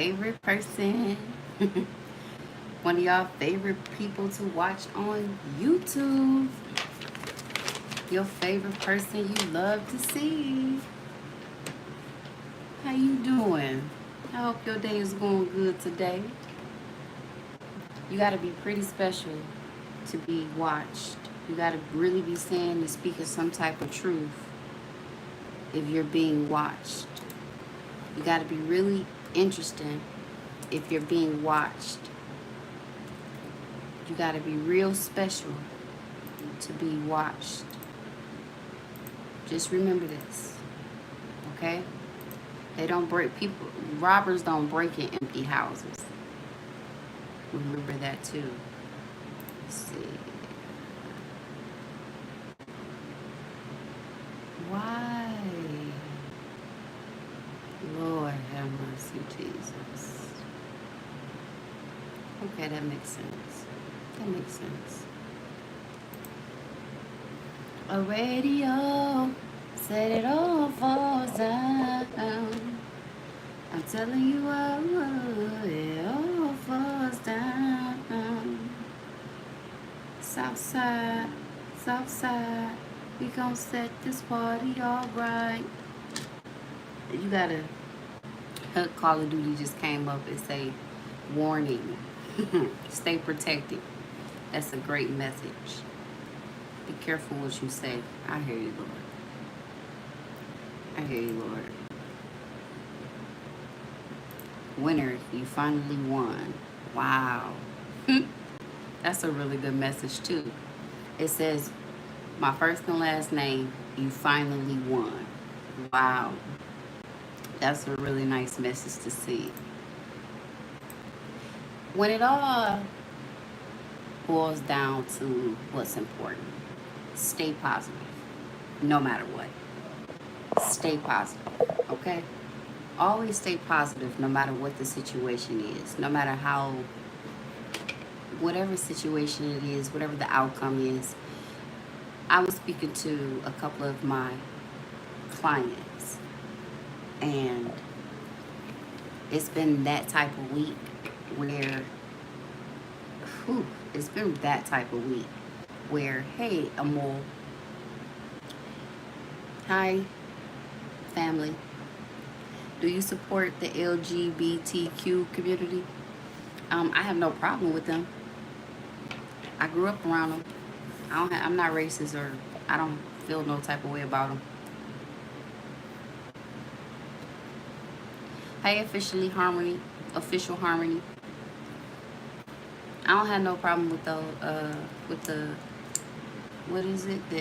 favorite person. One of y'all favorite people to watch on YouTube. Your favorite person you love to see. How you doing? I hope your day is going good today. You got to be pretty special to be watched. You got to really be saying and speaking some type of truth if you're being watched. You got to be really interesting if you're being watched. You got to be real special to be watched. Just remember this, okay? They don't break people. Robbers don't break in empty houses. Remember that too. Let's see. Why? Lord have mercy, Jesus. Okay, that makes sense. That makes sense. A radio said it all falls down. I'm telling you what, it all falls down. Southside, Southside, we gon' set this party all right. You gotta, Call of Duty just came up and say, warning, stay protected. That's a great message. Be careful what you say. I hear you, Lord. I hear you, Lord. Winner, you finally won. Wow. That's a really good message too. It says, my first and last name, you finally won. Wow. That's a really nice message to see. When it all boils down to what's important, stay positive, no matter what. Stay positive, okay? Always stay positive no matter what the situation is, no matter how, whatever situation it is, whatever the outcome is. I was speaking to a couple of my clients, and it's been that type of week where, it's been that type of week where, hey, Amol, hi, family. Do you support the LGBTQ community? I have no problem with them. I grew up around them. I'm not racist, or I don't feel no type of way about them. Hey, official Harmony. I don't have no problem with the what is it? The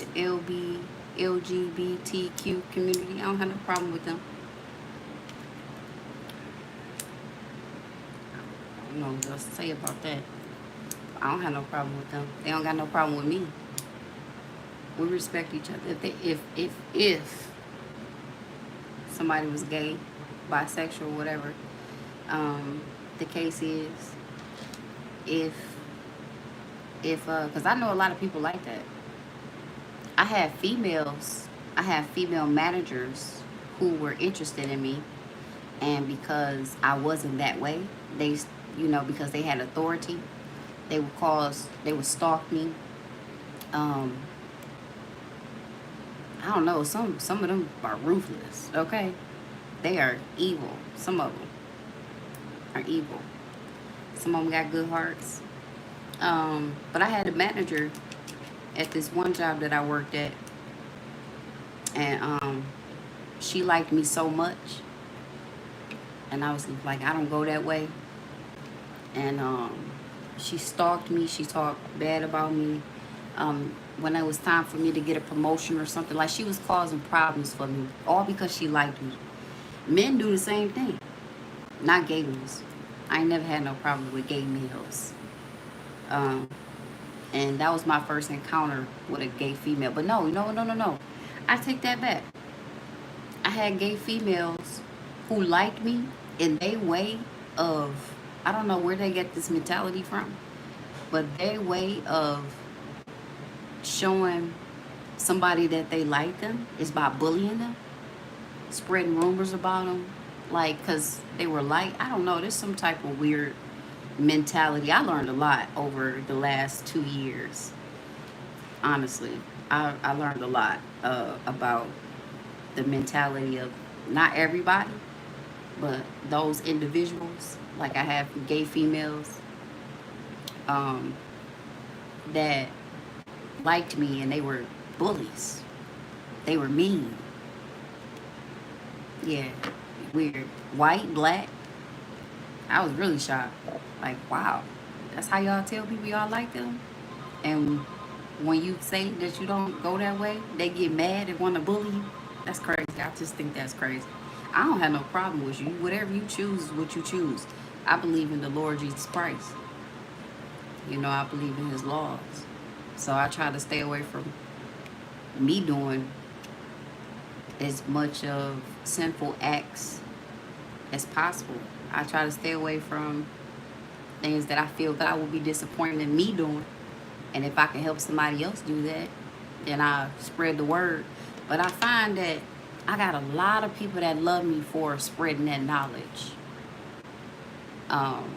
LGBTQ community. I don't have no problem with them. I don't know what else to say about that. I don't have no problem with them. They don't got no problem with me. We respect each other. If somebody was gay, bisexual, whatever, the case is, because I know a lot of people like that. I have female managers who were interested in me, and because I wasn't that way, they, because they had authority, they would stalk me. I don't know, some of them are ruthless, okay? They are evil. Some of them are evil. Some of them got good hearts. But I had a manager at this one job that I worked at, and she liked me so much, and I was like, I don't go that way. And she stalked me. She talked bad about me. When it was time for me to get a promotion or something, like, she was causing problems for me, all because she liked me. Men do the same thing. Not gay ones. I ain't never had no problem with gay males. And that was my first encounter with a gay female. But no. I take that back. I had gay females who liked me in their way of, I don't know where they get this mentality from, but their way of showing somebody that they like them is by bullying them, spreading rumors about them, Like, because they were like, I don't know, there's some type of weird mentality. I learned a lot over the last 2 years. Honestly, I learned a lot about the mentality of not everybody, but those individuals. Like I have gay females um, that liked me and they were bullies. They were mean. Yeah, weird. White, black. I was really shocked. Like, wow, that's how y'all tell people y'all like them? And when you say that you don't go that way, they get mad and want to bully you. That's crazy. I just think that's crazy. I don't have no problem with you. Whatever you choose is what you choose. I believe in the Lord Jesus Christ. You know, I believe in his laws. So I try to stay away from me doing as much of sinful acts as possible. I try to stay away from things that I feel God will be disappointed in me doing. And if I can help somebody else do that, then I spread the word. But I find that I got a lot of people that love me for spreading that knowledge. Um,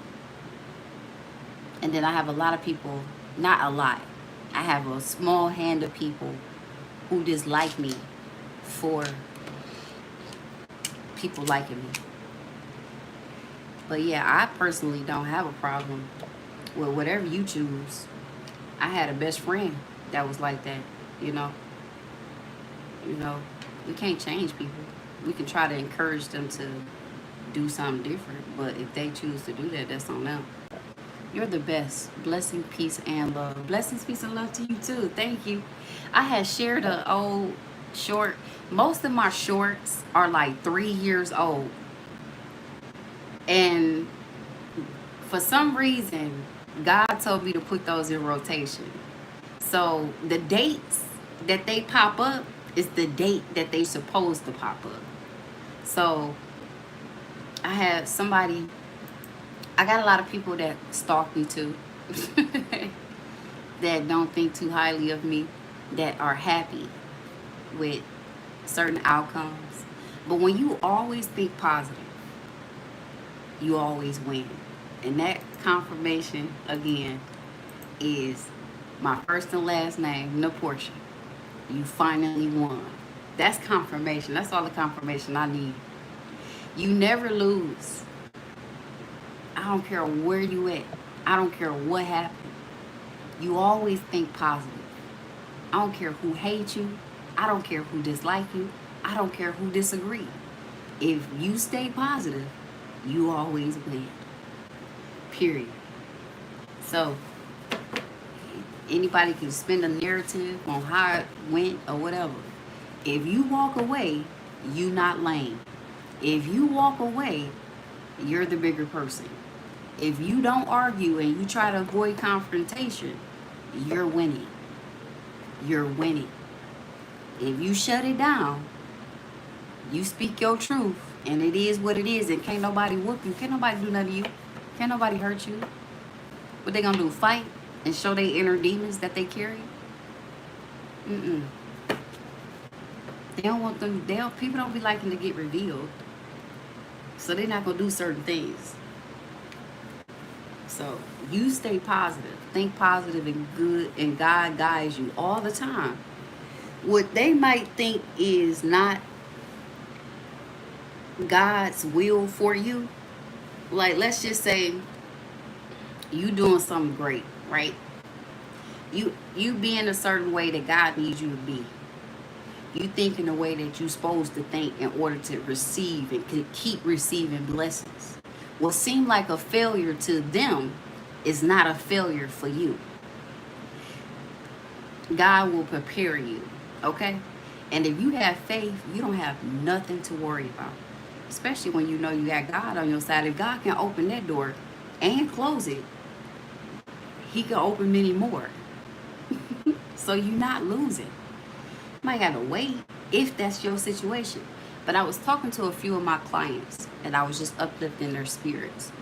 and then I have a lot of people, not a lot, I have a small hand of people who dislike me for people liking me. But yeah, I personally don't have a problem with whatever you choose. I had a best friend that was like that, you know. You know, we can't change people. We can try to encourage them to do something different, but if they choose to do that, that's on them. You're the best. Blessing, peace, and love. Blessings, peace, and love to you too. Thank you. I had shared an old short. Most of my shorts are like 3 years old. And for some reason, God told me to put those in rotation. So the dates that they pop up is the date that they supposed to pop up. So I had somebody, I got a lot of people that stalk me too, that don't think too highly of me, that are happy with certain outcomes. But when you always think positive, you always win. And that confirmation, again, is my first and last name, Naportia. You finally won. That's confirmation. That's all the confirmation I need. You never lose. I don't care where you at. I don't care what happened. You always think positive. I don't care who hates you. I don't care who dislike you. I don't care who disagree. If you stay positive, you always win. Period. So anybody can spin a narrative on how it went or whatever. If you walk away, you not lame. If you walk away, you're the bigger person. If you don't argue and you try to avoid confrontation, you're winning. You're winning. If you shut it down, you speak your truth, and it is what it is, and can't nobody whoop you. Can't nobody do nothing to you. Can't nobody hurt you. What they gonna do, fight and show their inner demons that they carry? Mm-mm. They don't want them, people don't be liking to get revealed. So they're not gonna do certain things. So you stay positive, think positive and good, and God guides you all the time. What they might think is not God's will for you, like let's just say you doing something great, right? You being a certain way that God needs you to be. You think in a way that you're supposed to think in order to receive and keep receiving blessings. What seemed like a failure to them is not a failure for you. God will prepare you, okay? And if you have faith, you don't have nothing to worry about. Especially when you know you got God on your side. If God can open that door and close it, he can open many more. So you're not losing. You might have to wait if that's your situation. But I was talking to a few of my clients and I was just uplifting their spirits.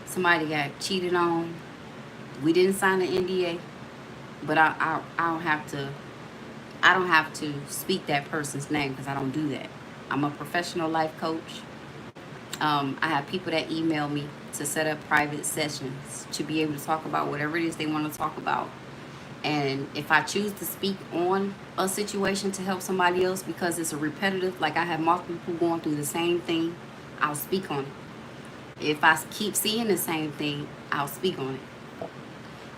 Somebody got cheated on. We didn't sign an NDA, but I don't have to speak that person's name because I don't do that. I'm a professional life coach. I have people that email me to set up private sessions to be able to talk about whatever it is they want to talk about. And if I choose to speak on a situation to help somebody else because it's a repetitive, like I have multiple people going through the same thing, I'll speak on it. If I keep seeing the same thing, I'll speak on it.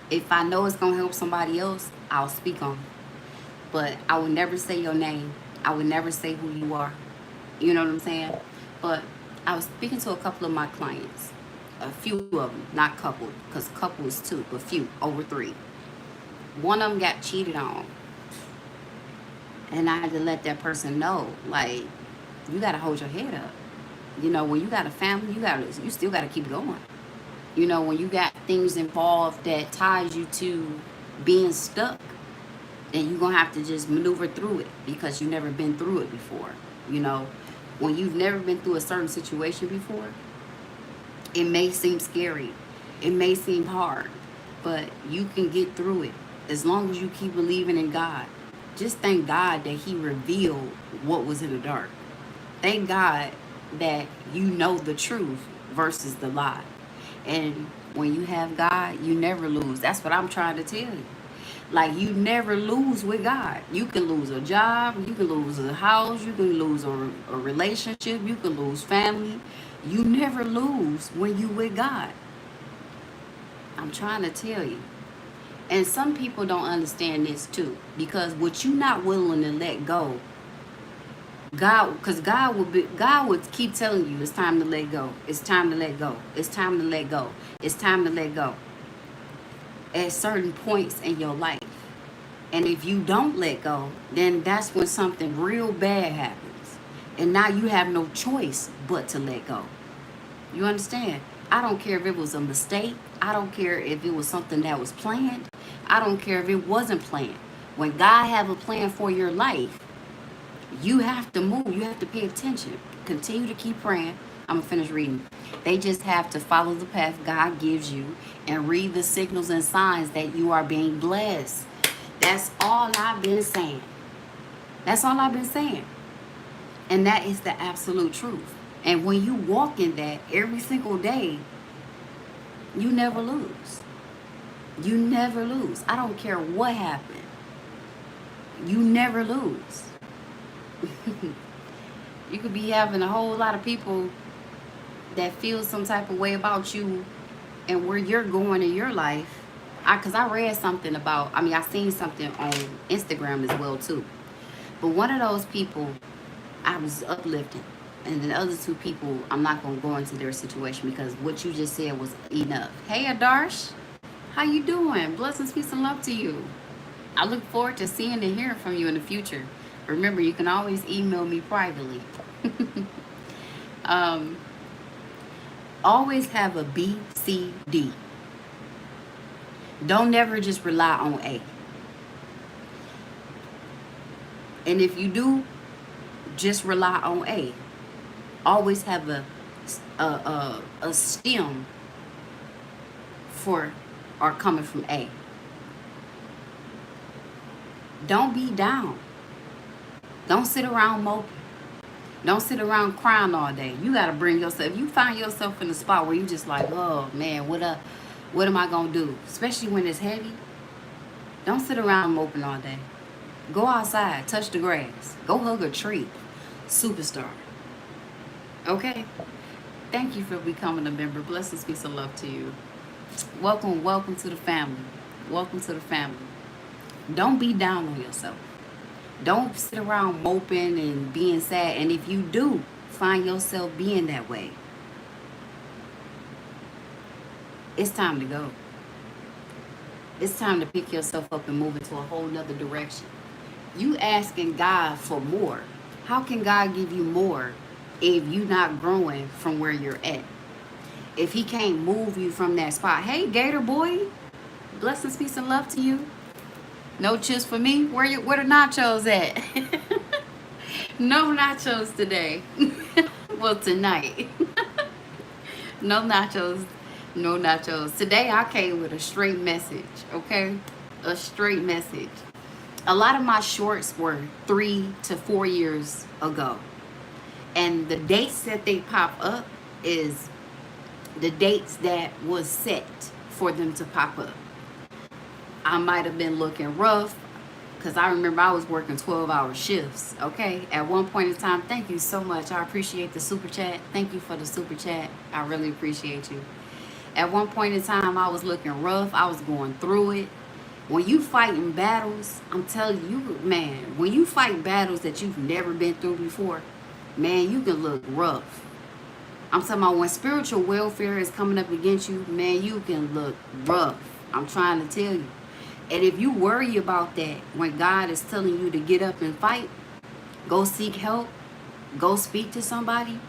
If I know it's going to help somebody else, I'll speak on it. But I would never say your name. I would never say who you are. You know what I'm saying? But I was speaking to a couple of my clients. A few of them, not couple, because couple is two, but few, over 3. One of them got cheated on. And I had to let that person know, like, you got to hold your head up. You know, when you got a family, you still got to keep going. You know, when you got things involved that ties you to being stuck, then you're going to have to just maneuver through it because you've never been through it before. You know, when you've never been through a certain situation before, it may seem scary. It may seem hard, but you can get through it as long as you keep believing in God. Just thank God that he revealed what was in the dark. Thank God that you know the truth versus the lie. And when you have God, you never lose. That's what I'm trying to tell you. Like, you never lose with God. You can lose a job, you can lose a house, you can lose a relationship, you can lose family. You never lose when you with God. I'm trying to tell you. And some people don't understand this too, because what you're not willing to let go, God would keep telling you it's time to let go. It's time to let go. It's time to let go. It's time to let go. At certain points in your life. And if you don't let go, then that's when something real bad happens. And now you have no choice but to let go. You understand? I don't care if it was a mistake. I don't care if it was something that was planned. I don't care if it wasn't planned. When God have a plan for your life, you have to move. You have to pay attention. Continue to keep praying. I'm going to finish reading. They just have to follow the path God gives you and read the signals and signs that you are being blessed. That's all I've been saying. That's all I've been saying. And that is the absolute truth. And when you walk in that every single day, you never lose. You never lose. I don't care what happened. You never lose. You could be having a whole lot of people that feel some type of way about you and where you're going in your life. Because I read something about, I seen something on Instagram as well too. But one of those people, I was uplifting. And the other 2 people, I'm not going to go into their situation because what you just said was enough. Hey, Adarsh. How you doing? Blessings, peace, and love to you. I look forward to seeing and hearing from you in the future. Remember, you can always email me privately. Always have a B, C, D. Don't never just rely on A. And if you do just rely on A, always have a stem for or coming from A. Don't be down. Don't sit around moping. Don't sit around crying all day. You got to bring yourself. If you find yourself in a spot where you just like, oh man, what am I going to do? Especially when it's heavy. Don't sit around moping all day. Go outside. Touch the grass. Go hug a tree. Superstar. Okay? Thank you for becoming a member. Blessings, peace, and love to you. Welcome to the family. Welcome to the family. Don't be down on yourself. Don't sit around moping and being sad. And if you do find yourself being that way, it's time to go. It's time to pick yourself up and move into a whole nother direction. You asking God for more. How can God give you more if you're not growing from where you're at? If he can't move you from that spot. Hey, Gator boy. Blessings, peace, and love to you. No chips for me? Where the nachos at? No nachos today. Well, tonight. No nachos. No nachos. Today I came with a straight message, okay? A straight message. A lot of my shorts were 3 to 4 years ago. And the dates that they pop up, is the dates that was set for them to pop up. I might have been looking rough because I remember I was working 12-hour shifts, okay? At one point in time, thank you so much. I appreciate the super chat. Thank you for the super chat. I really appreciate you. At one point in time, I was looking rough. I was going through it. When you fighting battles, I'm telling you, man, when you fight battles that you've never been through before, man, you can look rough. I'm talking about when spiritual welfare is coming up against you, man, you can look rough. I'm trying to tell you. And if you worry about that, when God is telling you to get up and fight, go seek help, go speak to somebody.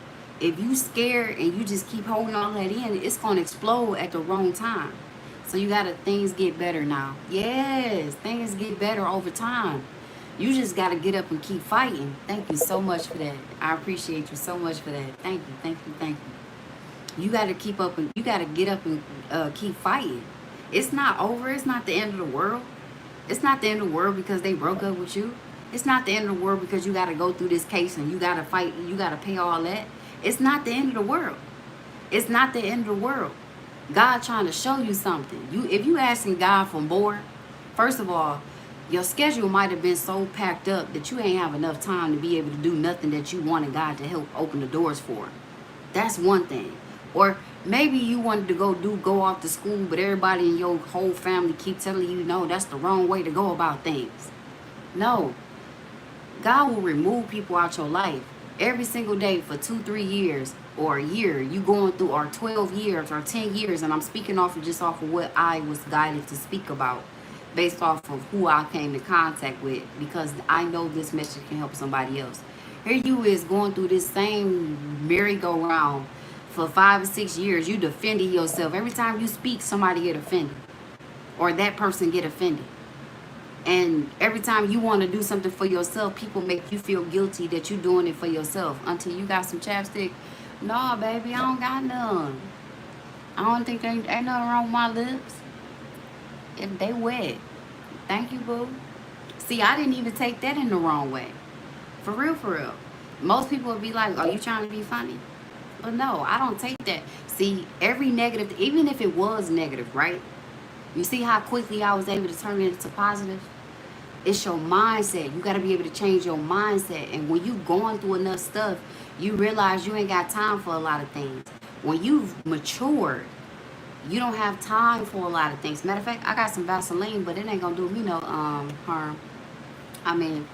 If you scared and you just keep holding all that in, it's going to explode at the wrong time. So you got to, things get better now. Yes, things get better over time. You just got to get up and keep fighting. Thank you so much for that. I appreciate you so much for that. Thank you, thank you, thank you. You got to keep up and you got to get up and keep fighting. It's not over. It's not the end of the world. It's not the end of the world because they broke up with you. It's not the end of the world because you got to go through this case and you got to fight and you got to pay all that. It's not the end of the world. It's not the end of the world. God trying to show you something. If you asking God for more, first of all, your schedule might have been so packed up that you ain't have enough time to be able to do nothing that you wanted God to help open the doors for. That's one thing. Or maybe you wanted to go off to school, but everybody in your whole family keep telling you, no, that's the wrong way to go about things. No. God will remove people out your life every single day for 2-3 years or a year. You going through, or 12 years or 10 years, and I'm speaking off of what I was guided to speak about based off of who I came in contact with, because I know this message can help somebody else. Here you is going through this same merry-go-round for 5 or 6 years. You defending yourself. Every time you speak, somebody get offended, or that person get offended. And every time you want to do something for yourself, people make you feel guilty that you're doing it for yourself. Until you got some chapstick. No, baby, I don't got none. I don't think ain't nothing wrong with my lips. If they wet. Thank you, boo. See, I didn't even take that in the wrong way. For real, for real. Most people would be like, are you trying to be funny? But no, I don't take that. See, every negative, even if it was negative, right? You see how quickly I was able to turn it into positive? It's your mindset. You got to be able to change your mindset. And when you going through enough stuff, you realize you ain't got time for a lot of things. When you've matured, you don't have time for a lot of things. Matter of fact, I got some Vaseline, but it ain't going to do me no harm. I mean,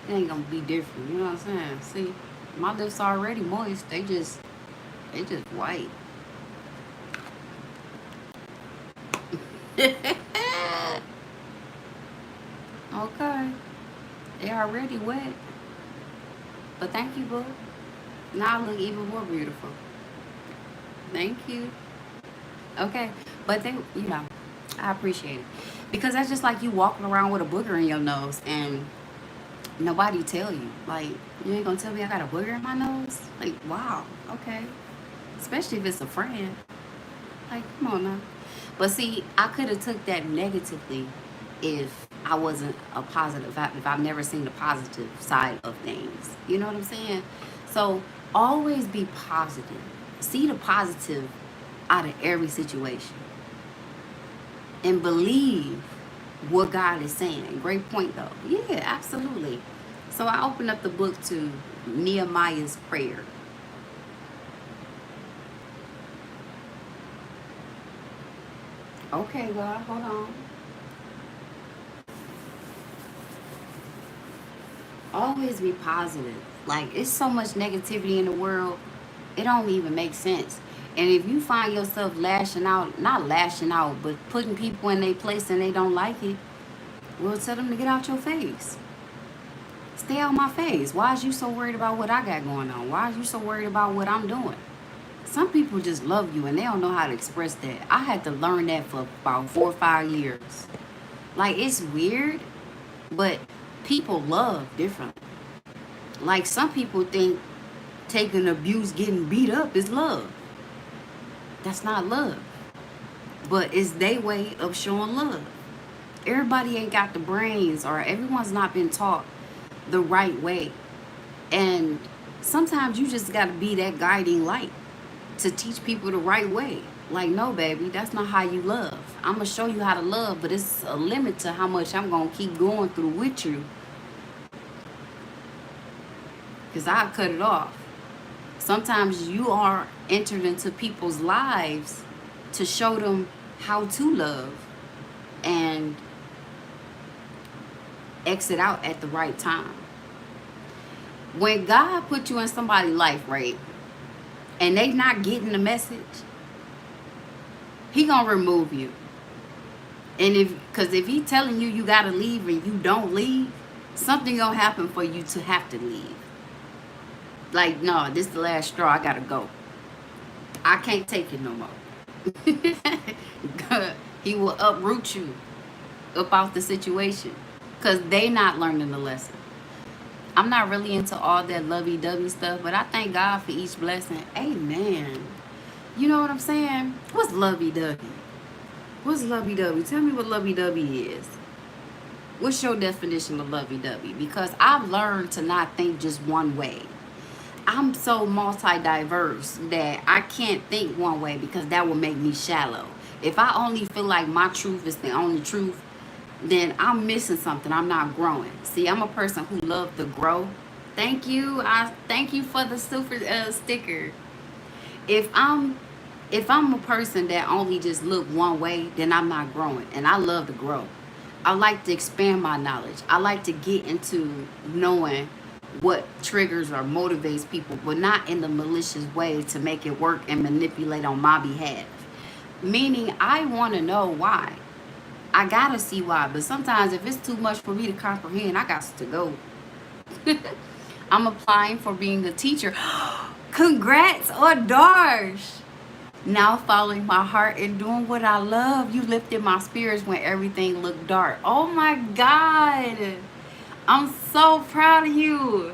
it ain't going to be different. You know what I'm saying? See, my lips are already moist. They just white. Okay. They already wet. But thank you, boo. Now I look even more beautiful. Thank you. Okay. But they, I appreciate it. Because that's just like you walking around with a booger in your nose and nobody tell you. Like, you ain't gonna tell me I got a booger in my nose? Like, wow. Okay. Especially if it's a friend. Like, come on now. But see, I could have took that negatively if I wasn't a positive, if I've never seen the positive side of things. You know what I'm saying? So always be positive. See the positive out of every situation. And believe what God is saying. Great point though. Yeah, absolutely. So I opened up the book to Nehemiah's prayer. Okay, God, hold on. Always be positive. Like, it's so much negativity in the world, it don't even make sense. And if you find yourself lashing out, not lashing out, but putting people in their place and they don't like it, well, tell them to get out your face. Stay out my face. Why is you so worried about what I got going on? Why are you so worried about what I'm doing? Some people just love you and they don't know how to express that. I had to learn that for about 4 or 5 years. Like, it's weird, but people love differently. Like, some people think taking abuse, getting beat up is love. That's not love. But it's their way of showing love. Everybody ain't got the brains, or everyone's not been taught the right way. And sometimes you just got to be that guiding light. to teach people the right way. Like, no, baby, that's not how you love. I'm going to show you how to love, but it's a limit to how much I'm going to keep going through with you. Because I cut it off. Sometimes you are entered into people's lives to show them how to love and exit out at the right time. When God put you in somebody's life, right, and they not getting the message, he gonna remove you. And because if he telling you gotta leave and you don't leave, something gonna happen for you to have to leave. Like, no, this is the last straw, I gotta go. I can't take it no more. He will uproot you up out the situation because they not learning the lesson. I'm not really into all that lovey-dovey stuff, but I thank God for each blessing. Amen. You know what I'm saying? What's lovey-dovey? What's lovey-dovey? Tell me what lovey-dovey is. What's your definition of lovey-dovey? Because I've learned to not think just one way. I'm so multi-diverse that I can't think one way because that will make me shallow. If I only feel like my truth is the only truth, then I'm missing something. I'm not growing. See, I'm a person who loves to grow. Thank you. I thank you for the super sticker. If I'm a person that only just look one way, then I'm not growing. And I love to grow. I like to expand my knowledge. I like to get into knowing what triggers or motivates people, but not in the malicious way to make it work and manipulate on my behalf. Meaning, I want to know why. I gotta see why, but sometimes if it's too much for me to comprehend, I got to go. I'm applying for being a teacher. Congrats, Darsh. Now following my heart and doing what I love. You lifted my spirits when everything looked dark. Oh my God. I'm so proud of you.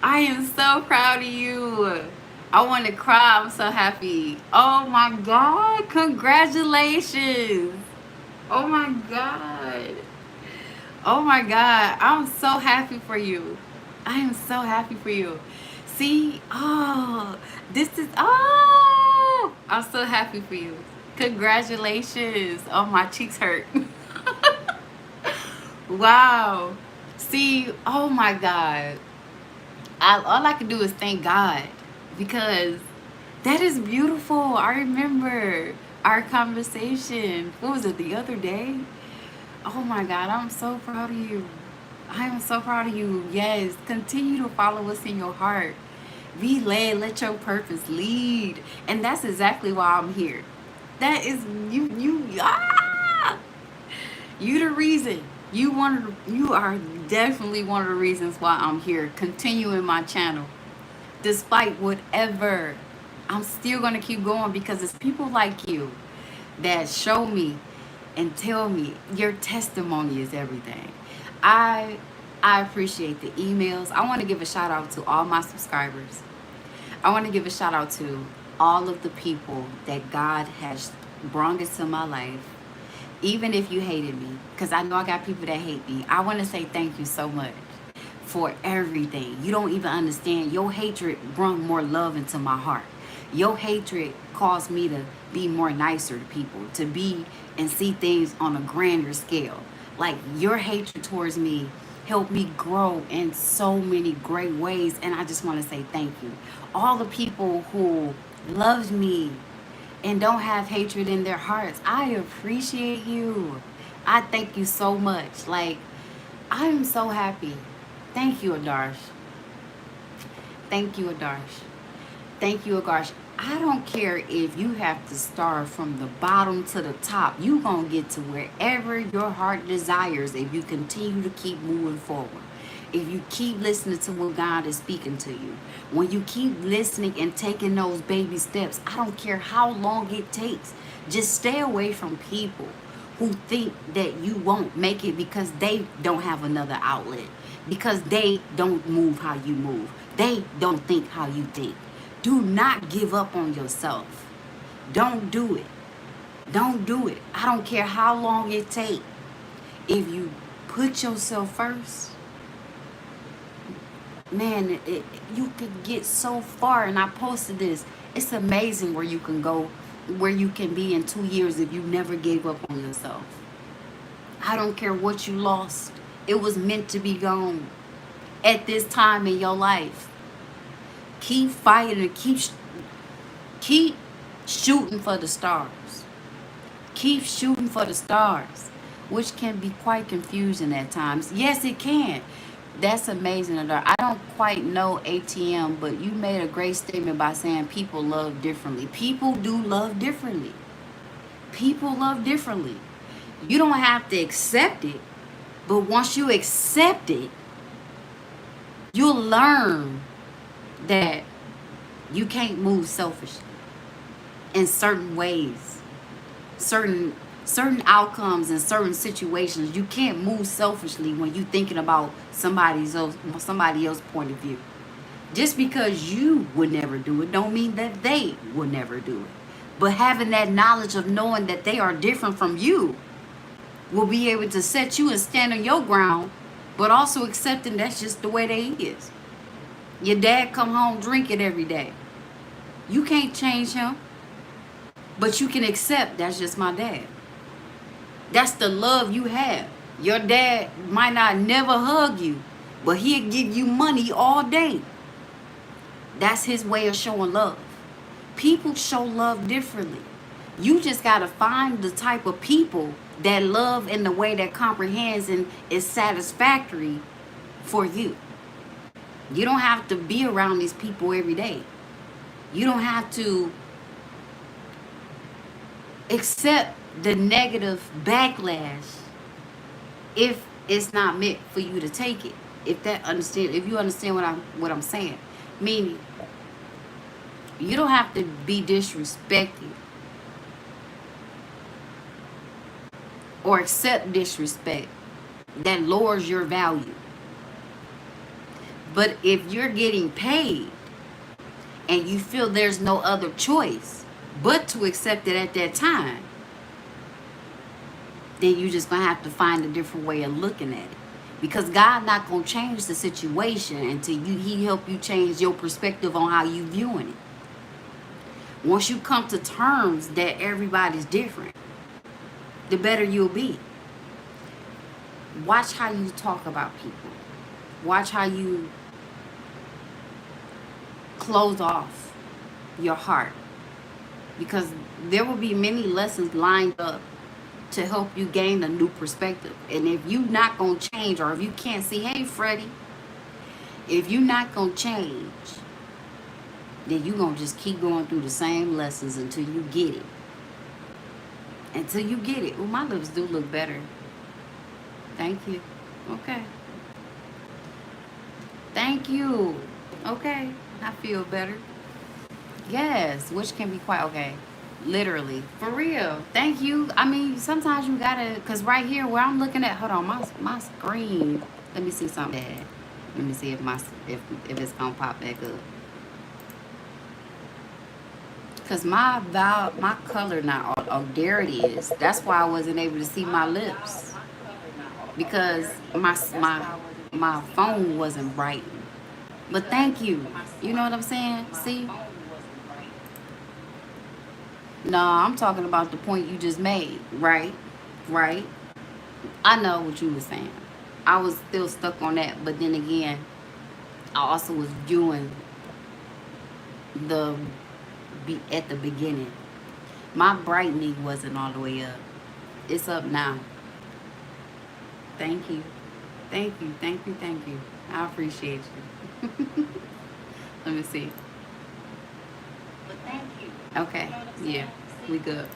I am so proud of you. I want to cry. I'm so happy. Oh my God. Congratulations. Oh my God. Oh my God. I'm so happy for you. I am so happy for you. See? Oh, this is, oh, I'm so happy for you. Congratulations. Oh, my cheeks hurt. Wow. See, oh my God. All I can do is thank God because that is beautiful. I remember our conversation. What was it, the other day? Oh my God, I'm so proud of you. I am so proud of you. Yes, continue to follow what's in your heart. Be led, let your purpose lead. And that's exactly why I'm here. That is you the reason. You are definitely one of the reasons why I'm here, continuing my channel. Despite whatever, I'm still gonna keep going because it's people like you that show me and tell me your testimony is everything. I appreciate the emails. I want to give a shout out to all my subscribers. I want to give a shout out to all of the people that God has brought into my life. Even if you hated me, because I know I got people that hate me. I want to say thank you so much for everything. You don't even understand. Your hatred brought more love into my heart. Your hatred caused me to be more nicer to people, to be and see things on a grander scale. Like, your hatred towards me helped me grow in so many great ways, and I just want to say thank you. All the people who love me and don't have hatred in their hearts, I appreciate you. I thank you so much. Like, I am so happy. Thank you, Adarsh. Thank you, Adarsh. Thank you, Adarsh. I don't care if you have to start from the bottom to the top. You gonna get to wherever your heart desires if you continue to keep moving forward. If you keep listening to what God is speaking to you. When you keep listening and taking those baby steps, I don't care how long it takes. Just stay away from people who think that you won't make it because they don't have another outlet. Because they don't move how you move. They don't think how you think. Do not give up on yourself. Don't do it. Don't do it. I don't care how long it takes. If you put yourself first, man, you could get so far. And I posted this. It's amazing where you can go, where you can be in 2 years if you never gave up on yourself. I don't care what you lost. It was meant to be gone at this time in your life. Keep fighting and keep shooting for the stars. Keep shooting for the stars, which can be quite confusing at times. Yes, it can. That's amazing. I don't quite know ATM, but you made a great statement by saying people love differently. People do love differently. People love differently. You don't have to accept it, but once you accept it, you'll learn that you can't move selfishly in certain ways, certain outcomes in certain situations. You can't move selfishly when you're thinking about somebody else's point of view. Just because you would never do it don't mean that they would never do it. But having that knowledge of knowing that they are different from you will be able to set you and stand on your ground, but also accepting that's just the way they is. Your dad come home drinking every day. You can't change him, but you can accept that's just my dad. That's the love you have. Your dad might not never hug you, but he'll give you money all day. That's his way of showing love. People show love differently. You just got to find the type of people that love in the way that comprehends and is satisfactory for you. You don't have to be around these people every day. You don't have to accept the negative backlash if it's not meant for you to take it. If you understand what I'm saying. Meaning, you don't have to be disrespected or accept disrespect that lowers your value. But if you're getting paid and you feel there's no other choice but to accept it at that time, then you're just going to have to find a different way of looking at it. Because God's not going to change the situation until He help you change your perspective on how you viewing it. Once you come to terms that everybody's different, the better you'll be. Watch how you talk about people. Watch how you close off your heart. Because there will be many lessons lined up to help you gain a new perspective. And if you're not going to change, or if you can't see, hey, Freddie, if you're not going to change, then you're going to just keep going through the same lessons until you get it. Until you get it. Oh, my lips do look better. Thank you. Okay. Thank you. Okay. I feel better. Yes, which can be quite okay. Literally. For real. Thank you. I mean, sometimes you gotta, because right here where I'm looking at, hold on, my screen. Let me see something. Let me see if it's gonna pop back up. Because my color now, oh, there it is. That's why I wasn't able to see my lips. Because my phone wasn't bright. But thank you. You know what I'm saying? See? No, I'm talking about the point you just made. Right? Right? I know what you were saying. I was still stuck on that. But then again, I also was viewing at the beginning. My brightening wasn't all the way up. It's up now. Thank you. Thank you. Thank you. Thank you. I appreciate you. Let me see. But thank you. Okay. Yeah. We good.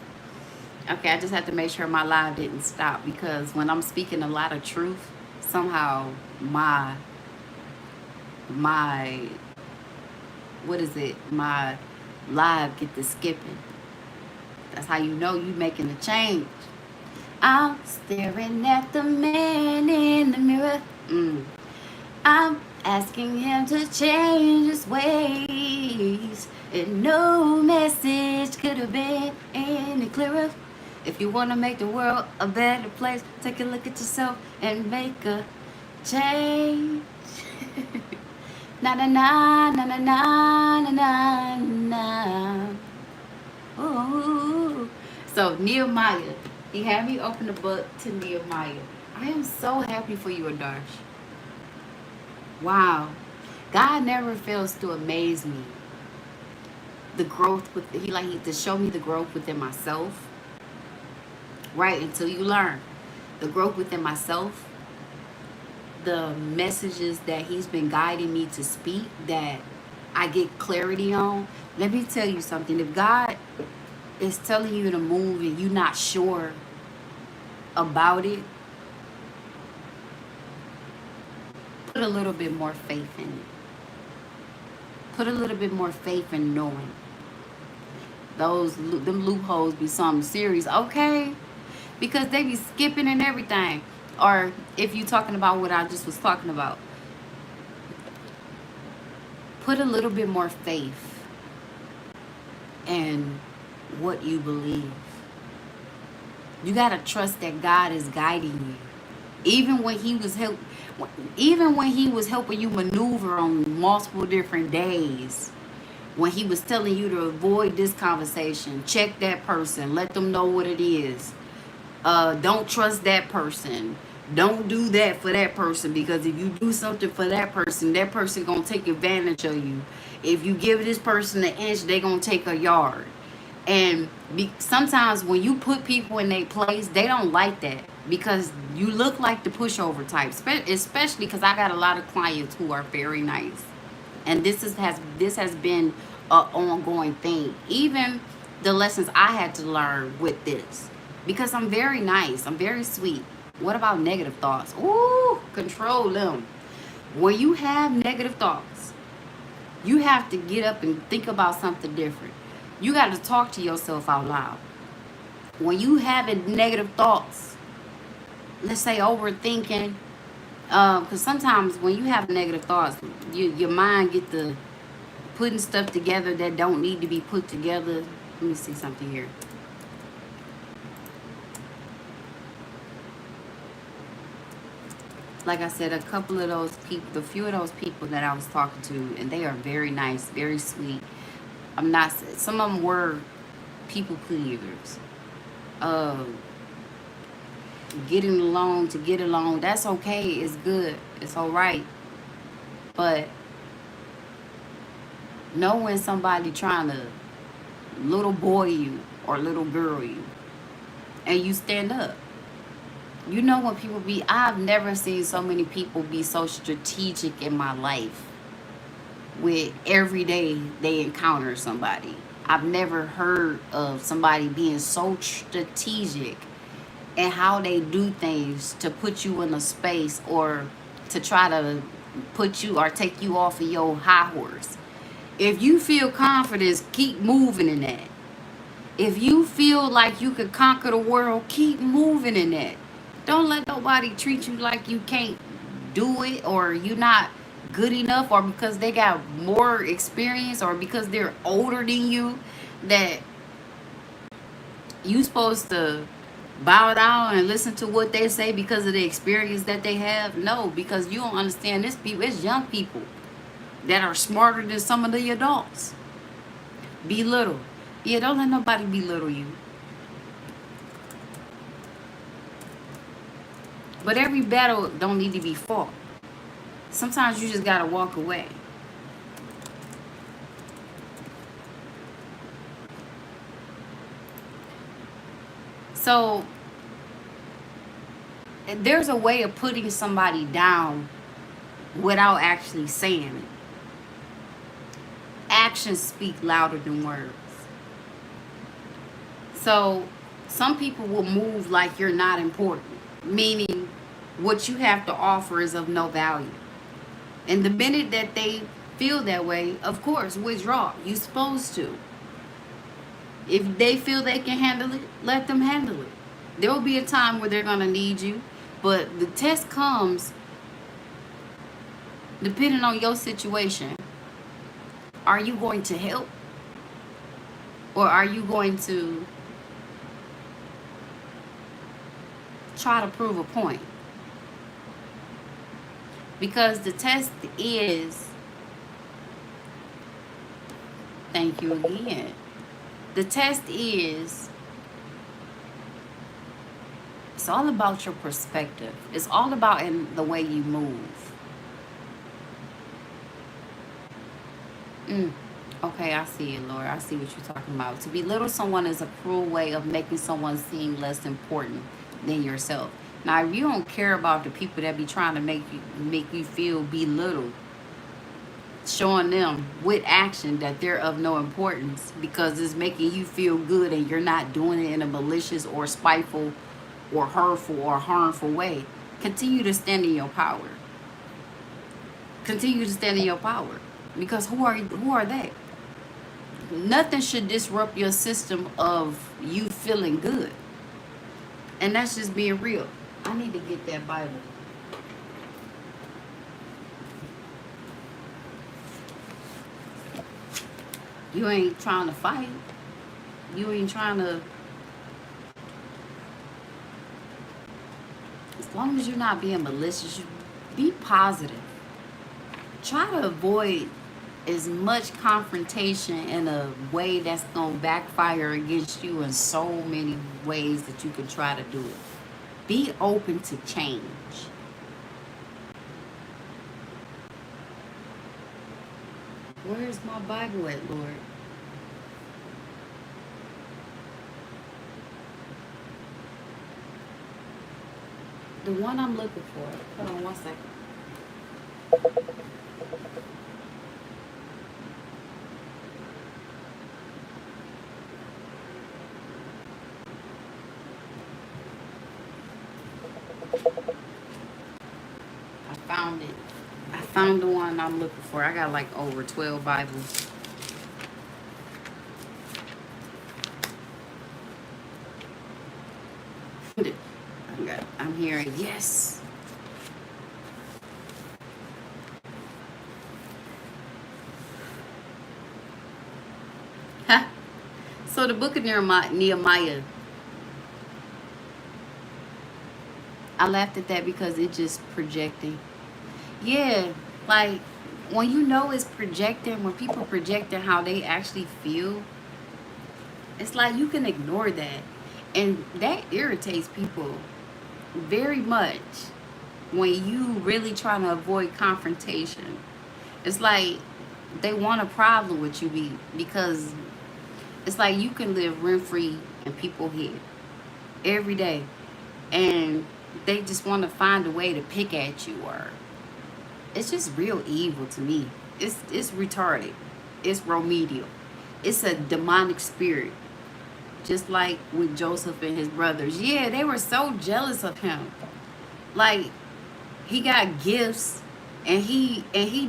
Okay, I just have to make sure my live didn't stop, because when I'm speaking a lot of truth, somehow my live get to skipping. That's how you know you making a change. I'm staring at the man in the mirror. I'm asking him to change his ways. And no message could have been any clearer. If you want to make the world a better place, take a look at yourself and make a change. Na na na na na na na na na. Ooh. So Nehemiah, he had me open the book to Nehemiah. I am so happy for you, Adarsh. Wow. God never fails to amaze me. The growth with he to show me the growth within myself. Right, until you learn. The growth within myself, the messages that he's been guiding me to speak that I get clarity on. Let me tell you something. If God is telling you to move and you're not sure about it, put a little bit more faith in it. Put a little bit more faith in knowing. Them loopholes be something serious, okay? Because they be skipping and everything. Or if you talking about what I just was talking about, put a little bit more faith in what you believe. You gotta trust that God is guiding you. Even when he was helping you maneuver on multiple different days, when he was telling you to avoid this conversation, check that person, let them know what it is. Don't trust that person. Don't do that for that person, because if you do something for that person gonna take advantage of you. If you give this person an inch, they gonna take a yard. And sometimes when you put people in their place, they don't like that, because you look like the pushover type. Especially because I got a lot of clients who are very nice, and this has been an ongoing thing. Even the lessons I had to learn with this, because I'm very nice, I'm very sweet. What about negative thoughts? Ooh, control them. When you have negative thoughts, you have to get up and think about something different. You got to talk to yourself out loud. When you having negative thoughts, let's say overthinking, because sometimes when you have negative thoughts, your mind get to putting stuff together that don't need to be put together. Let me see something here. Like I said, a few of those people that I was talking to, and they are very nice, very sweet. I'm not. Some of them were people pleasers. Uh, Getting along to get along, that's okay. It's good. It's all right. But know when somebody trying to little boy you or little girl you, and you stand up. You know when people be, I've never seen so many people be so strategic in my life with every day they encounter somebody. I've never heard of somebody being so strategic in how they do things to put you in a space, or to try to put you or take you off of your high horse. If you feel confidence, keep moving in that. If you feel like you could conquer the world, keep moving in that. Don't let nobody treat you like you can't do it, or you're not good enough, or because they got more experience, or because they're older than you, that you supposed to bow down and listen to what they say because of the experience that they have. No, because you don't understand this people. It's young people that are smarter than some of the adults. Belittle. Yeah, don't let nobody belittle you. But every battle don't need to be fought. Sometimes you just gotta walk away. So there's a way of putting somebody down without actually saying it. Actions speak louder than words. So some people will move like you're not important, meaning what you have to offer is of no value. And the minute that they feel that way, of course, withdraw. You're supposed to. If they feel they can handle it, let them handle it. There will be a time where they're going to need you, but the test comes depending on your situation. Are you going to help? Or are you going to try to prove a point? Because the test is, Thank you again. The test is, it's all about your perspective. It's all about in the way you move. Mm. Okay, I see it, Lord. I see what you're talking about. To belittle someone is a cruel way of making someone seem less important than yourself. Now, if you don't care about the people that be trying to make you feel belittled, showing them with action that they're of no importance because it's making you feel good and you're not doing it in a malicious or spiteful or hurtful or harmful way, continue to stand in your power. Continue to stand in your power. Because who are they? Nothing should disrupt your system of you feeling good. And that's just being real. I need to get that Bible. You ain't trying to fight. You ain't trying to. As long as you're not being malicious, you be positive. Try to avoid as much confrontation in a way that's going to backfire against you in so many ways that you can try to do it. Be open to change. Where's my Bible at, Lord? The one I'm looking for. Hold on 1 second. I found it. I found the one I'm looking for. I got like over 12 Bibles. I'm hearing yes. So the book of Nehemiah, I laughed at that because it just projecting. Yeah, like when you know it's projecting, when people projecting how they actually feel, it's like you can ignore that. And that irritates people very much when you really trying to avoid confrontation. It's like they want a problem with you because it's like you can live rent free in people's head every day, and they just want to find a way to pick at you, or it's just real evil to me. It's retarded. It's remedial. It's a demonic spirit. Just like with Joseph and his brothers. Yeah, they were so jealous of him. Like he got gifts and he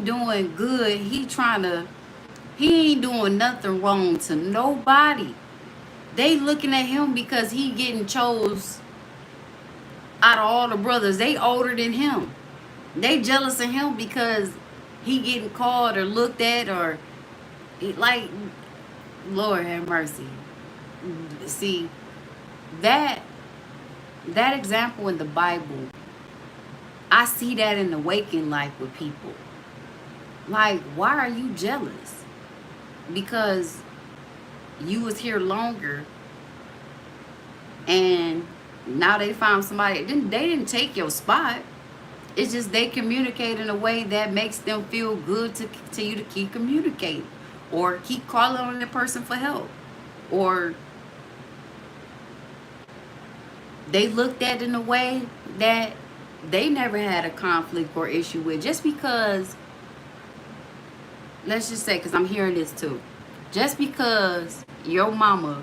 doing good. He ain't doing nothing wrong to nobody. They looking at him because he getting chose out of all the brothers. They older than him. They jealous of him because he getting called or looked at or like, Lord have mercy. See, that example in the Bible, I see that in the waking life with people. Like, why are you jealous? Because you was here longer and now they found somebody. They didn't take your spot. It's just they communicate in a way that makes them feel good to continue to keep communicating or keep calling on that person for help. Or they looked at in a way that they never had a conflict or issue with. Just because, let's just say, because I'm hearing this too, just because your mama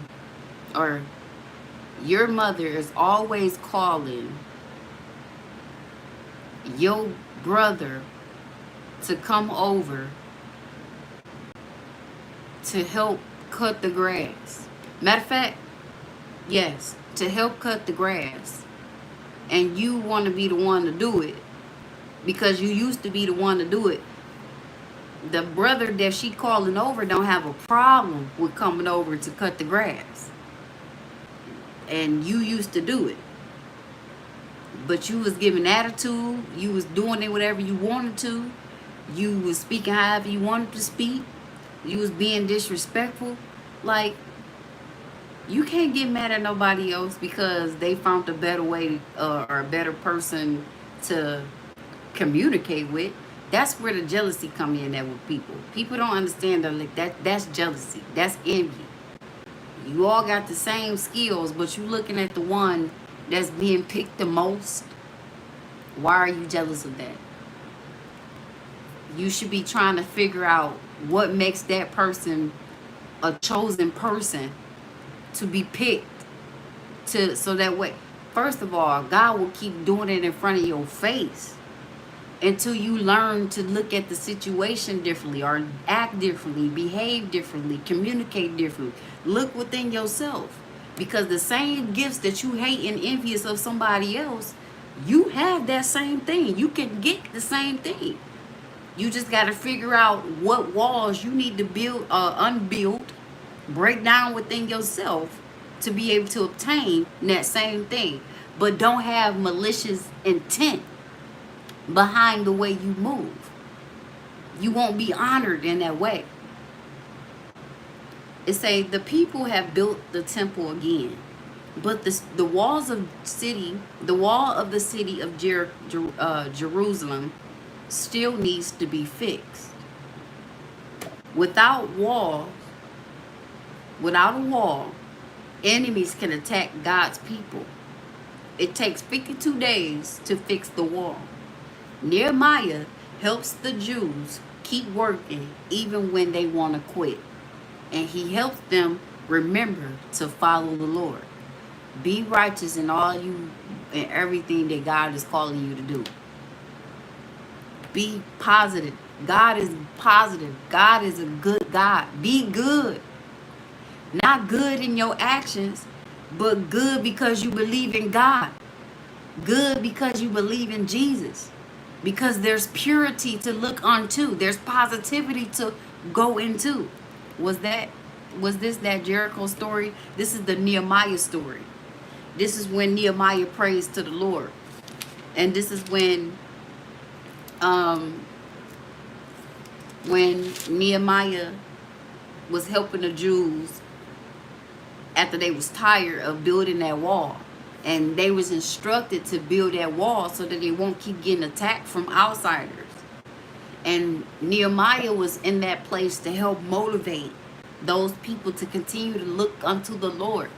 or your mother is always calling your brother to come over to help cut the grass. Matter of fact, yes, to help cut the grass. And you want to be the one to do it because you used to be the one to do it. The brother that she calling over don't have a problem with coming over to cut the grass. And you used to do it. But you was giving attitude. You was doing it whatever you wanted to. You was speaking however you wanted to speak. You was being disrespectful. Like, you can't get mad at nobody else because they found a better way or a better person to communicate with. That's where the jealousy come in there with people. People don't understand that, like, that's jealousy. That's envy. You all got the same skills, but you looking at the one that's being picked the most. Why are you jealous of that? You should be trying to figure out what makes that person a chosen person to be picked, to so that way, first of all, God will keep doing it in front of your face until you learn to look at the situation differently or act differently, behave differently, communicate differently. Look within yourself, because the same gifts that you hate and envious of somebody else, you have that same thing. You can get the same thing. You just got to figure out what walls you need to build, unbuild, break down within yourself to be able to obtain that same thing. But don't have malicious intent behind the way you move. You won't be honored in that way. It say the people have built the temple again, but the walls of city, the wall of the city of Jerusalem still needs to be fixed. Without walls, without a wall, enemies can attack God's people. It takes 52 days to fix the wall. Nehemiah helps the Jews keep working even when they want to quit. And he helps them remember to follow the Lord. Be righteous in all you and everything that God is calling you to do. Be positive. God is positive. God is a good God. Be good. Not good in your actions, but good because you believe in God. Good because you believe in Jesus. Because there's purity to look unto. There's positivity to go into. Was this that Jericho story? This is the Nehemiah story. This is when Nehemiah prays to the Lord. And this is when Nehemiah was helping the Jews after they was tired of building that wall. And they was instructed to build that wall so that they won't keep getting attacked from outsiders. And Nehemiah was in that place to help motivate those people to continue to look unto the Lord.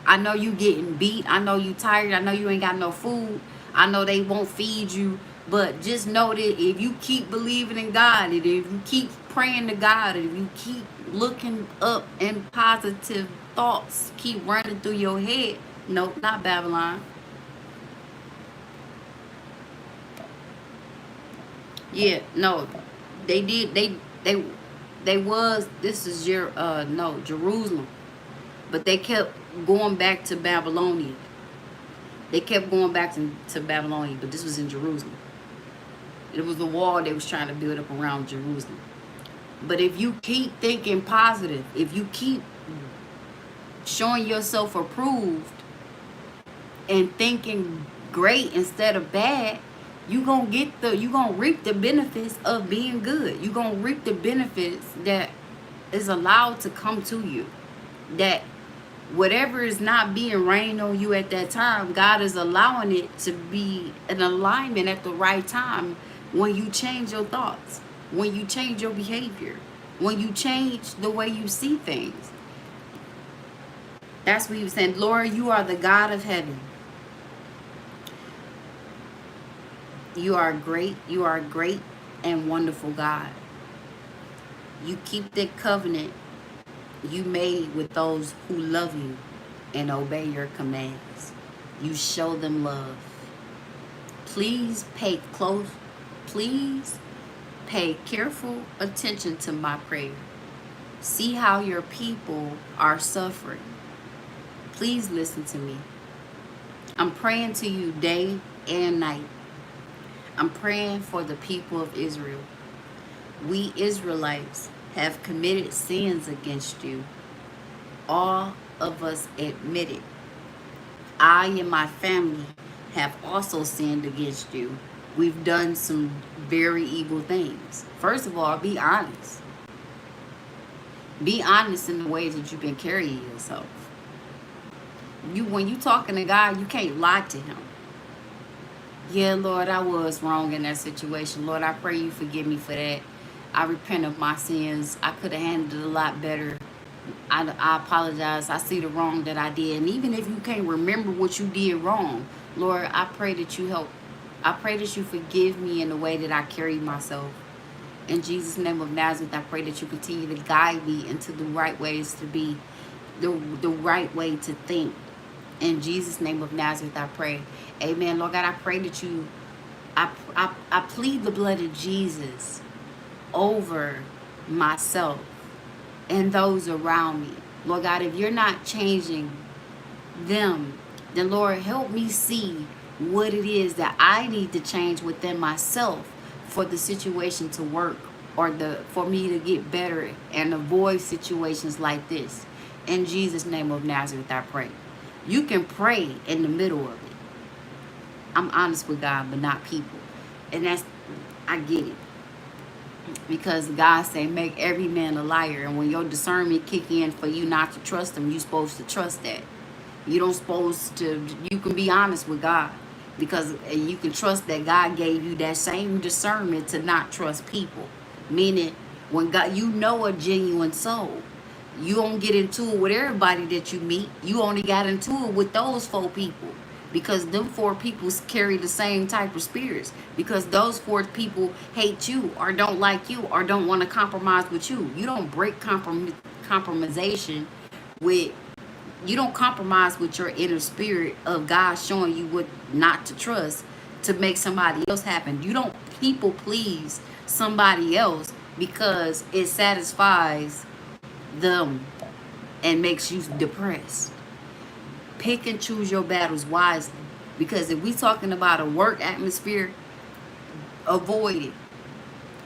I know you getting beat. I know you tired. I know you ain't got no food. I know they won't feed you. But just know that if you keep believing in God, and if you keep praying to God, and if you keep looking up and positive thoughts keep running through your head. Nope, not Babylon. Yeah, no. They did they was, this is your no, Jerusalem. But they kept going back to Babylonia. They kept going back to Babylonia, but this was in Jerusalem. It was the wall they was trying to build up around Jerusalem. But if you keep thinking positive, if you keep showing yourself approved and thinking great instead of bad, you gonna reap the benefits of being good. You gonna reap the benefits that is allowed to come to you. That whatever is not being rained on you at that time, God is allowing it to be an alignment at the right time when you change your thoughts, when you change your behavior, when you change the way you see things. That's what he was saying. Lord, you are the God of heaven. You are great. You are a great and wonderful God. You keep the covenant you made with those who love you and obey your commands. You show them love. Please pay careful attention to my prayer. See how your people are suffering. Please listen to me. I'm praying to you day and night. I'm praying for the people of Israel. We Israelites have committed sins against you. All of us admit it. I and my family have also sinned against you. We've done some very evil things. First of all, be honest. Be honest in the ways that you've been carrying yourself. When you talking to God, you can't lie to him. Yeah, Lord, I was wrong in that situation. Lord, I pray you forgive me for that. I repent of my sins. I could have handled it a lot better. I apologize. I see the wrong that I did. And even if you can't remember what you did wrong, Lord, I pray that you help. I pray that you forgive me in the way that I carried myself. In Jesus' name of Nazareth, I pray that you continue to guide me into the right ways to be, the right way to think. In Jesus' name of Nazareth, I pray. Amen. Lord God, I pray that you, I plead the blood of Jesus over myself and those around me. Lord God, if you're not changing them, then Lord, help me see what it is that I need to change within myself for the situation to work, or for me to get better and avoid situations like this. In Jesus' name of Nazareth, I pray. You can pray in the middle of it. I'm honest with God, but not people. And I get it. Because God say, make every man a liar. And when your discernment kick in for you not to trust him, you're supposed to trust that. You don't supposed to, you can be honest with God. Because you can trust that God gave you that same discernment to not trust people. Meaning, when God, you know a genuine soul. You don't get into it with everybody that you meet. You only got into it with those 4 people. Because them 4 people carry the same type of spirits. Because those 4 people hate you, or don't like you, or don't want to compromise with you. You don't break compromisation with, you don't compromise with your inner spirit of God showing you what not to trust to make somebody else happen. You don't people please somebody else because it satisfies them and makes you depressed. Pick and choose your battles wisely, because if we talking about a work atmosphere, avoid it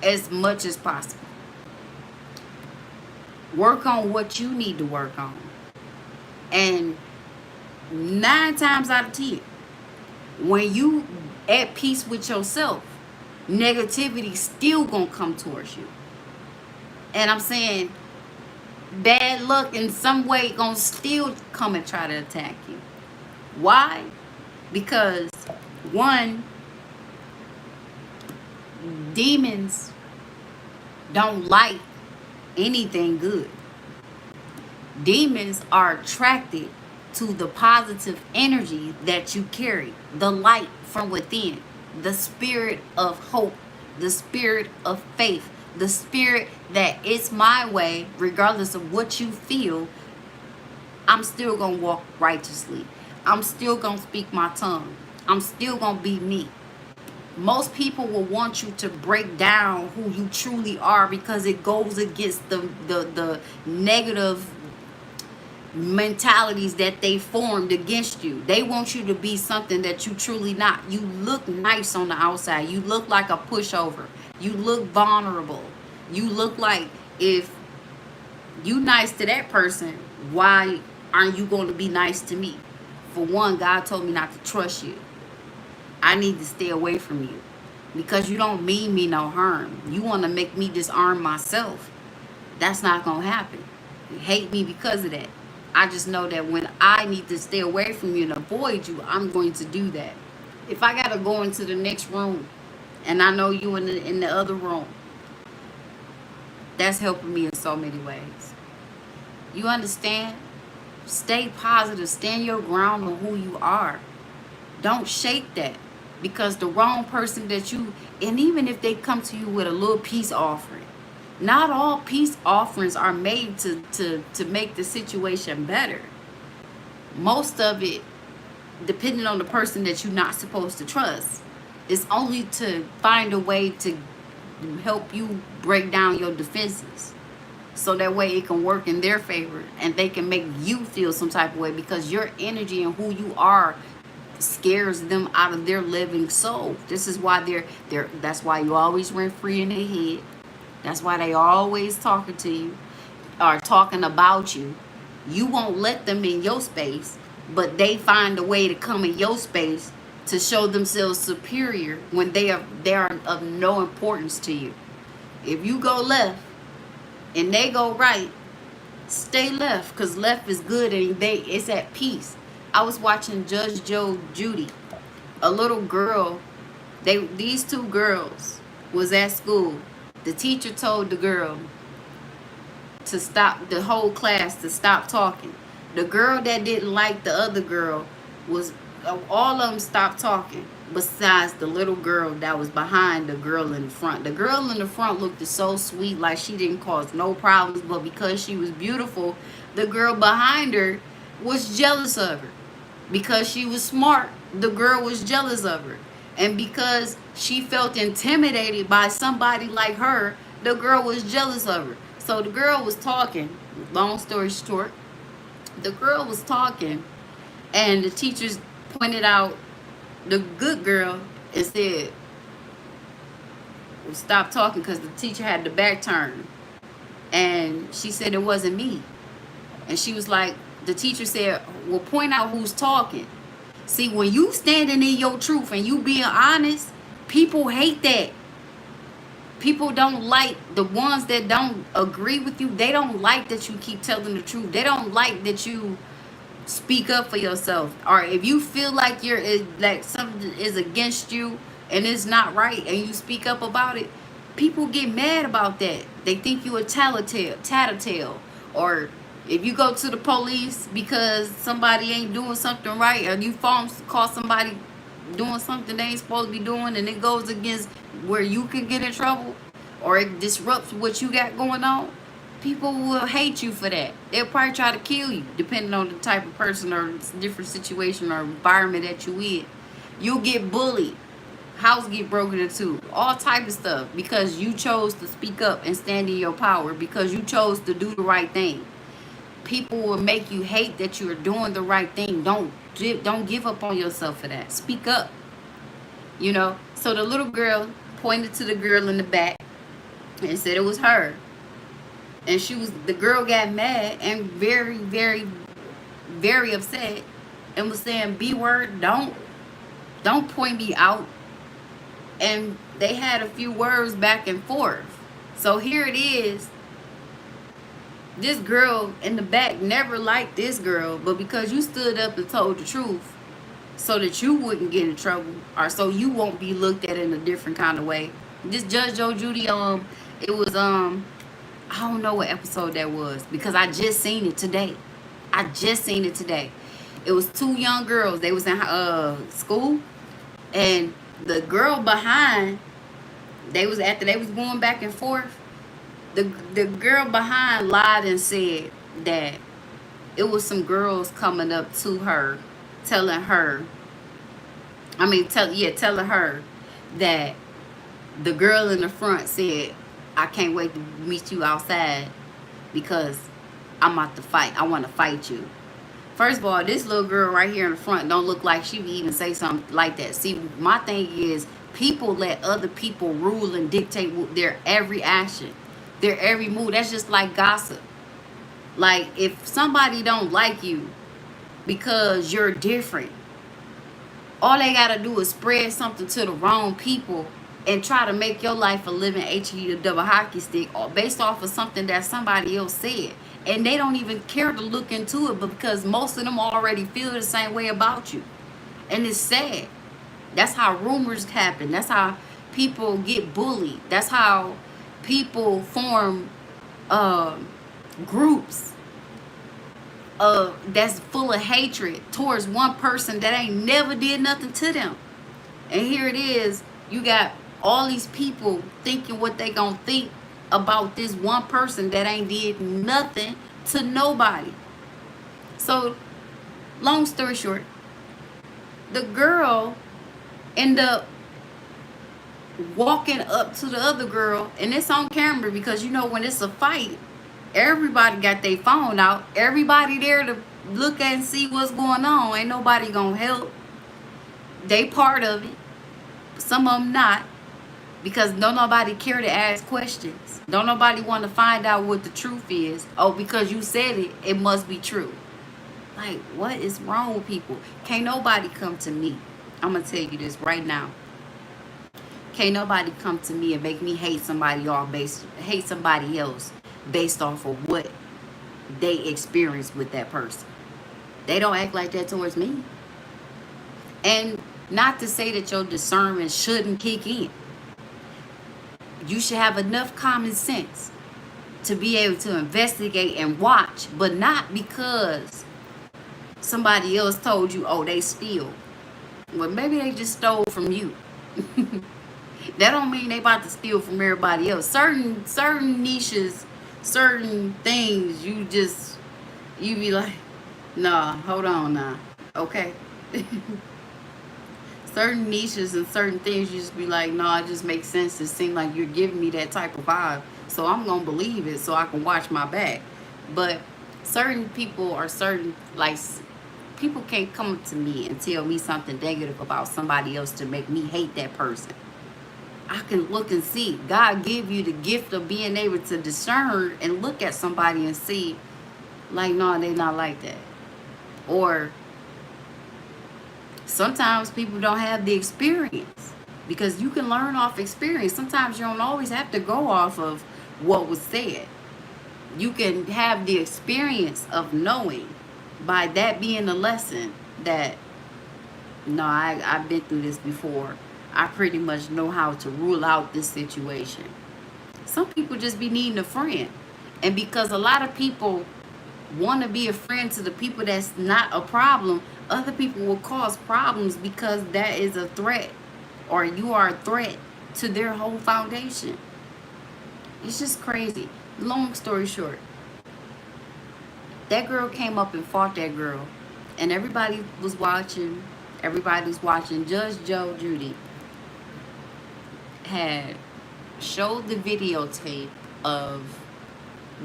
as much as possible. Work on what you need to work on, and 9 times out of 10, when you at peace with yourself, negativity still gonna come towards you. And I'm saying bad luck in some way gonna still come and try to attack you. Why? Because 1, demons don't like anything good. Demons are attracted to the positive energy that you carry, the light from within, the spirit of hope, the spirit of faith, the spirit that it's my way, regardless of what you feel, I'm still gonna walk righteously. I'm still gonna speak my tongue. I'm still gonna be me. Most people will want you to break down who you truly are, because it goes against the negative mentalities that they formed against you. They want you to be something that you truly not. You look nice on the outside. You look like a pushover. You look vulnerable. You look like, if you nice to that person, why aren't you going to be nice to me? For one, God told me not to trust you. I need to stay away from you because you don't mean me no harm. You want to make me disarm myself. That's not going to happen. You hate me because of that. I just know that when I need to stay away from you and avoid you, I'm going to do that. If I got to go into the next room and I know you in the other room, that's helping me in so many ways. You understand? Stay positive. Stand your ground on who you are. Don't shake that, because the wrong person that you, and even if they come to you with a little peace offering, not all peace offerings are made to make the situation better. Most of it, depending on the person that you're not supposed to trust, is only to find a way to help you break down your defenses, so that way it can work in their favor and they can make you feel some type of way, because your energy and who you are scares them out of their living soul. This is why they're that's why you always rent free in their head. That's why they always talking to you or talking about you. You won't let them in your space, but they find a way to come in your space to show themselves superior when they are of no importance to you. If you go left and they go right, Stay left, because left is good and it's at peace. I was watching Judge Joe Judy. A little girl, these two girls was at school. The teacher told the girl to stop, the whole class to stop talking. The girl that didn't like the other girl was, all of them stopped talking besides the little girl that was behind the girl in the front. The girl in the front looked so sweet, like she didn't cause no problems, but because she was beautiful, the girl behind her was jealous of her. Because she was smart, the girl was jealous of her. And because she felt intimidated by somebody like her, the girl was jealous of her. So the girl was talking, long story short, the girl was talking, and the teachers pointed out the good girl and said, well, stop talking, because the teacher had the back turned. And she said, it wasn't me. And she was like, the teacher said, well, point out who's talking. See, when you standing in your truth and you being honest, people hate that. People don't like the ones that don't agree with you. They don't like that you keep telling the truth. They don't like that you speak up for yourself. Or if you feel like like something is against you and it's not right and you speak up about it, people get mad about that. They think you a tattletale. Or if you go to the police because somebody ain't doing something right, or you call somebody doing something they ain't supposed to be doing, and it goes against where you can get in trouble, or it disrupts what you got going on, people will hate you for that. They'll probably try to kill you, depending on the type of person or different situation or environment that you in. You'll get bullied, house get broken into, all type of stuff, because you chose to speak up and stand in your power, because you chose to do the right thing. People will make you hate that you are doing the right thing. Don't give up on yourself for that. Speak up. You know. So the little girl pointed to the girl in the back and said it was her. And the girl got mad and very, very, very upset and was saying, B word, don't point me out. And they had a few words back and forth. So here it is. This girl in the back never liked this girl, but because you stood up and told the truth so that you wouldn't get in trouble, or so you won't be looked at in a different kind of way. This Judge Joe Judy, it was I don't know what episode that was, because I just seen it today. It was two young girls. They was in school, and the girl behind, after they was going back and forth, the girl behind lied and said that it was some girls coming up to her, telling her that the girl in the front said, I can't wait to meet you outside because I'm about to fight. I want to fight you. First of all, this little girl right here in the front don't look like she would even say something like that. See, my thing is, people let other people rule and dictate their every action, their every move. That's just like gossip. Like, if somebody don't like you because you're different, all they gotta do is spread something to the wrong people and try to make your life a living HE double hockey stick based off of something that somebody else said. And they don't even care to look into it, but because most of them already feel the same way about you. And it's sad. That's how rumors happen. That's how people get bullied. That's how people form groups that's full of hatred towards one person that ain't never did nothing to them. And here it is, you got all these people thinking what they gonna think about this one person that ain't did nothing to nobody. So, long story short, the girl ended up walking up to the other girl, and it's on camera because, you know, when it's a fight, everybody got their phone out. Everybody there to look and see what's going on. Ain't nobody gonna help. They part of it. Some of them not. Because don't nobody care to ask questions. Don't nobody want to find out what the truth is. Oh, because you said it, it must be true. Like, what is wrong with people? Can't nobody come to me. I'm going to tell you this right now. Can't nobody come to me and make me hate somebody else based off of what they experience with that person. They don't act like that towards me. And not to say that your discernment shouldn't kick in. You should have enough common sense to be able to investigate and watch, but not because somebody else told you, oh, they steal. Well, maybe they just stole from you. That don't mean they about to steal from everybody else. Certain niches, certain things, you be like, nah, hold on now. Okay. Certain niches and certain things, you just be like, no, it just makes sense. It seems like you're giving me that type of vibe, so I'm gonna believe it so I can watch my back. But certain people are certain, like, people can't come up to me and tell me something negative about somebody else to make me hate that person. I can look and see. God give you the gift of being able to discern and look at somebody and see, like, no, they not like that. Or sometimes people don't have the experience, because you can learn off experience. Sometimes you don't always have to go off of what was said. You can have the experience of knowing, by that being a lesson, that no, I've been through this before. I pretty much know how to rule out this situation. Some people just be needing a friend. And because a lot of people want to be a friend to the people that's not a problem, other people will cause problems because that is a threat, or you are a threat to their whole foundation. It's just crazy. Long story short, that girl came up and fought that girl, and everybody was watching. Everybody's watching. Judge Joe Judy had showed the videotape of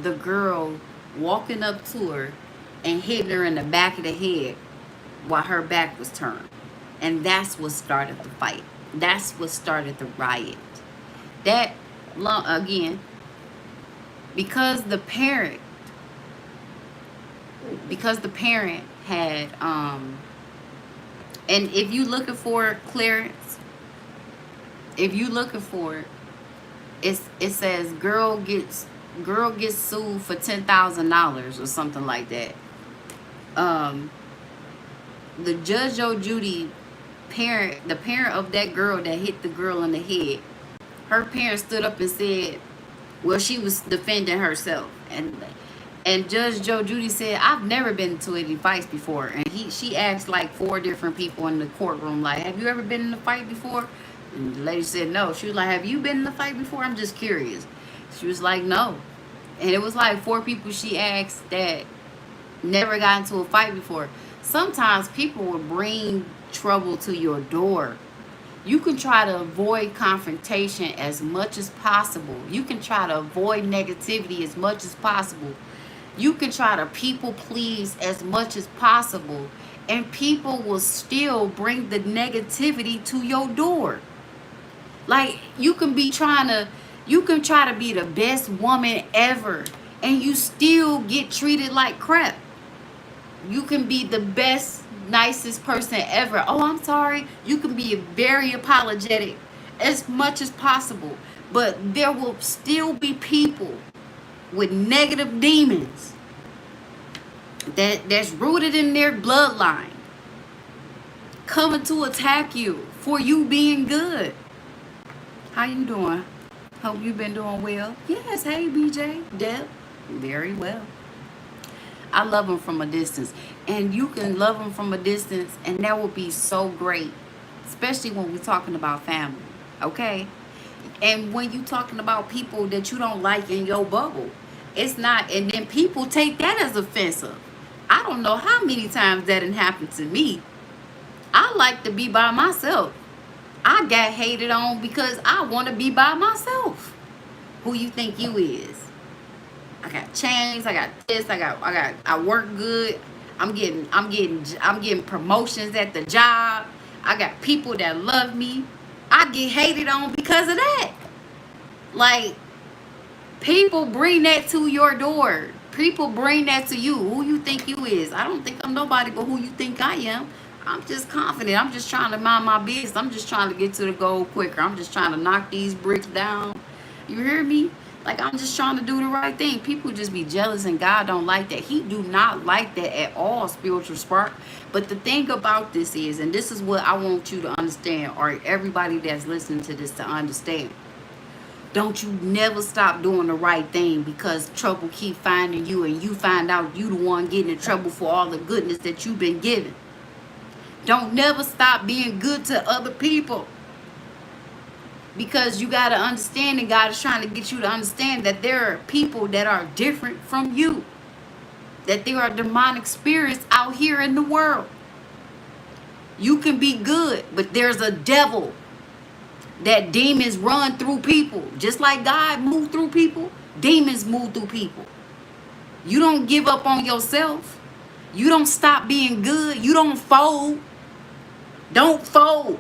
the girl walking up to her and hitting her in the back of the head while her back was turned. And that's what started the fight. That's what started the riot. That, again, because the parent had, and if you looking for clearance, if you looking for it, it says girl gets sued for $10,000 or something like that. The Judge O. Judy parent, the parent of that girl that hit the girl in the head, her parents stood up and said, well, she was defending herself, and Judge Joe Judy said, I've never been into any fights before. And she asked like 4 different people in the courtroom, like, have you ever been in a fight before? And the lady said no. She was like, have you been in a fight before? I'm just curious. She was like, no. And it was like 4 people she asked that never got into a fight before. Sometimes people will bring trouble to your door. You can try to avoid confrontation as much as possible. You can try to avoid negativity as much as possible. You can try to people please as much as possible, and people will still bring the negativity to your door. Like, you can try to be the best woman ever, and you still get treated like crap. You can be the best, nicest person ever. Oh, I'm sorry. You can be very apologetic as much as possible, but there will still be people with negative demons that's rooted in their bloodline coming to attack you for you being good. How you doing? Hope you've been doing well. Yes, hey BJ, Deb, very well. I love them from a distance, and you can love them from a distance, and that will be so great, especially when we're talking about family, okay? And when you're talking about people that you don't like in your bubble, it's not, and then people take that as offensive. I don't know how many times that didn't happen to me. I like to be by myself. I got hated on because I want to be by myself. Who you think you is? I got chains. I got this. I work good. I'm getting promotions at the job. I got people that love me. I get hated on because of that. Like, people bring that to your door. People bring that to you. Who you think you is? I don't think I'm nobody but who you think I am. I'm just confident. I'm just trying to mind my business. I'm just trying to get to the goal quicker. I'm just trying to knock these bricks down. You hear me? Like, I'm just trying to do the right thing. People just be jealous, and God don't like that. He do not like that at all, spiritual spark. But the thing about this is, and this is what I want you to understand, or everybody that's listening to this to understand. Don't you never stop doing the right thing because trouble keep finding you, and you find out you the one getting in trouble for all the goodness that you've been given. Don't never stop being good to other people. Because you got to understand, and God is trying to get you to understand that there are people that are different from you. That there are demonic spirits out here in the world. You can be good, but there's a devil. That demons run through people. Just like God moved through people, demons move through people. You don't give up on yourself. You don't stop being good. You don't fold. Don't fold.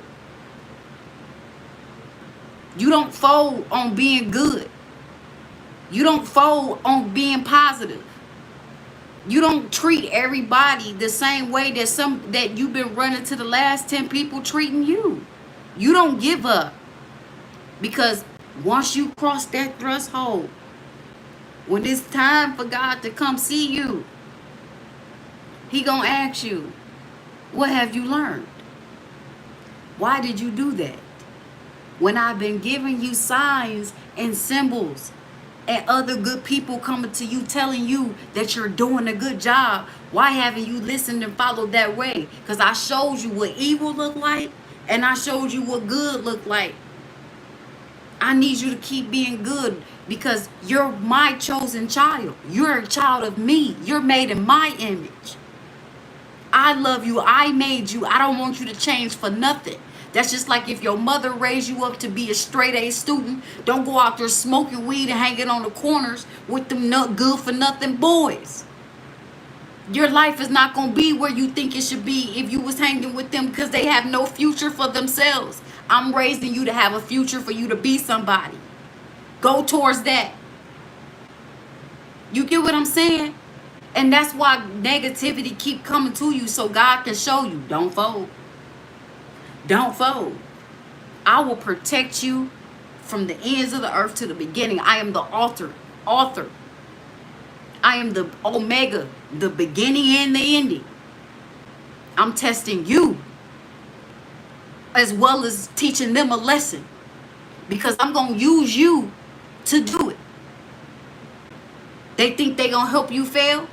You don't fold on being good. You don't fold on being positive. You don't treat everybody the same way that you've been running to the last 10 people treating you. You don't give up. Because once you cross that threshold, when it's time for God to come see you, He gonna ask you, what have you learned? Why did you do that? When I've been giving you signs and symbols and other good people coming to you telling you that you're doing a good job, why haven't you listened and followed that way? Because I showed you what evil looked like, and I showed you what good looked like. I need you to keep being good because you're my chosen child. You're a child of me. You're made in my image. I love you. I made you. I don't want you to change for nothing. That's just like if your mother raised you up to be a straight A student. Don't go out there smoking weed and hanging on the corners with them not good for nothing boys. Your life is not going to be where you think it should be if you was hanging with them because they have no future for themselves. I'm raising you to have a future for you to be somebody. Go towards that. You get what I'm saying? And that's why negativity keep coming to you so God can show you. Don't fold. Don't fold. I will protect you from the ends of the earth to the beginning. I am the author. I am the omega, the beginning and the ending. I'm testing you as well as teaching them a lesson because I'm going to use you to do it. They think they going to help you fail.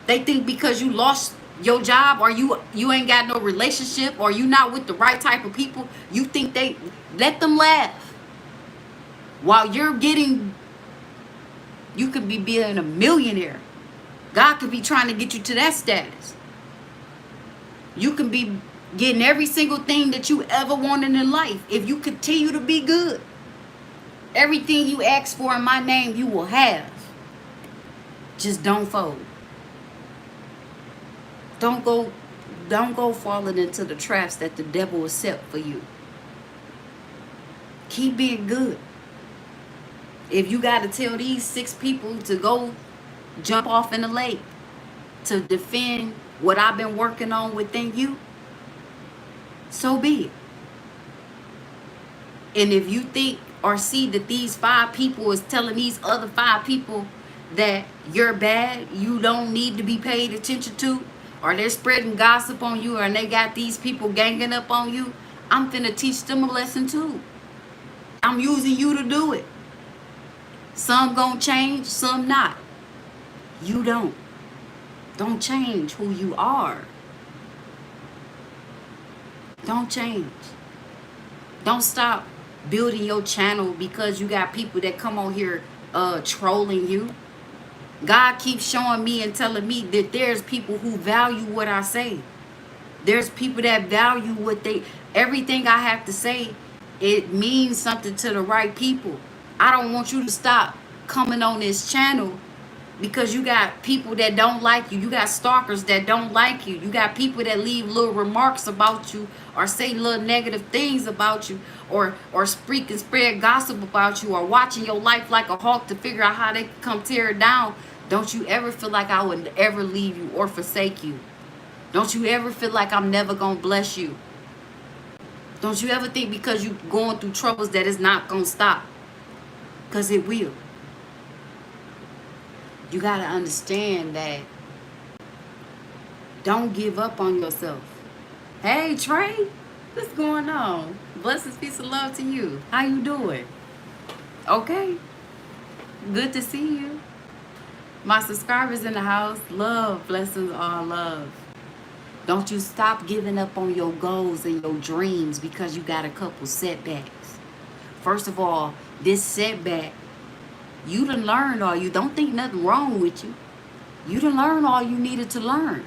They think because you lost your job or you ain't got no relationship or you not with the right type of people, you think they let them laugh. While you're getting, you could be being a millionaire. God could be trying to get you to that status. You can be getting every single thing that you ever wanted in life if you continue to be good. Everything you ask for in my name, you will have. Just don't fold. Don't go falling into the traps that the devil has set for you. Keep being good. If you got to tell these 6 people to go jump off in the lake to defend what I've been working on within you, so be it. And if you think or see that these 5 people is telling these other 5 people that you're bad, you don't need to be paid attention to, or they're spreading gossip on you, and they got these people ganging up on you, I'm finna teach them a lesson too. I'm using you to do it. Some gonna change, some not. You don't. Don't change who you are. Don't change. Don't stop building your channel because you got people that come on here trolling you. God keeps showing me and telling me that there's people who value what I say. There's people that value everything I have to say. It means something to the right people. I don't want you to stop coming on this channel because you got people that don't like you. You got stalkers that don't like you. You got people that leave little remarks about you or say little negative things about you or speak and spread gossip about you or watching your life like a hawk to figure out how they can come tear it down. Don't you ever feel like I would ever leave you or forsake you. Don't you ever feel like I'm never going to bless you. Don't you ever think because you're going through troubles that it's not going to stop. Because it will. You got to understand that don't give up on yourself. Hey, Trey, what's going on? Blessings, peace, and love to you. How you doing? Okay, good to see you. My subscribers in the house, love, blessings, all love. Don't you stop giving up on your goals and your dreams because you got a couple setbacks. First of all, this setback, you done learned all you. Don't think nothing wrong with you. You done learned all you needed to learn.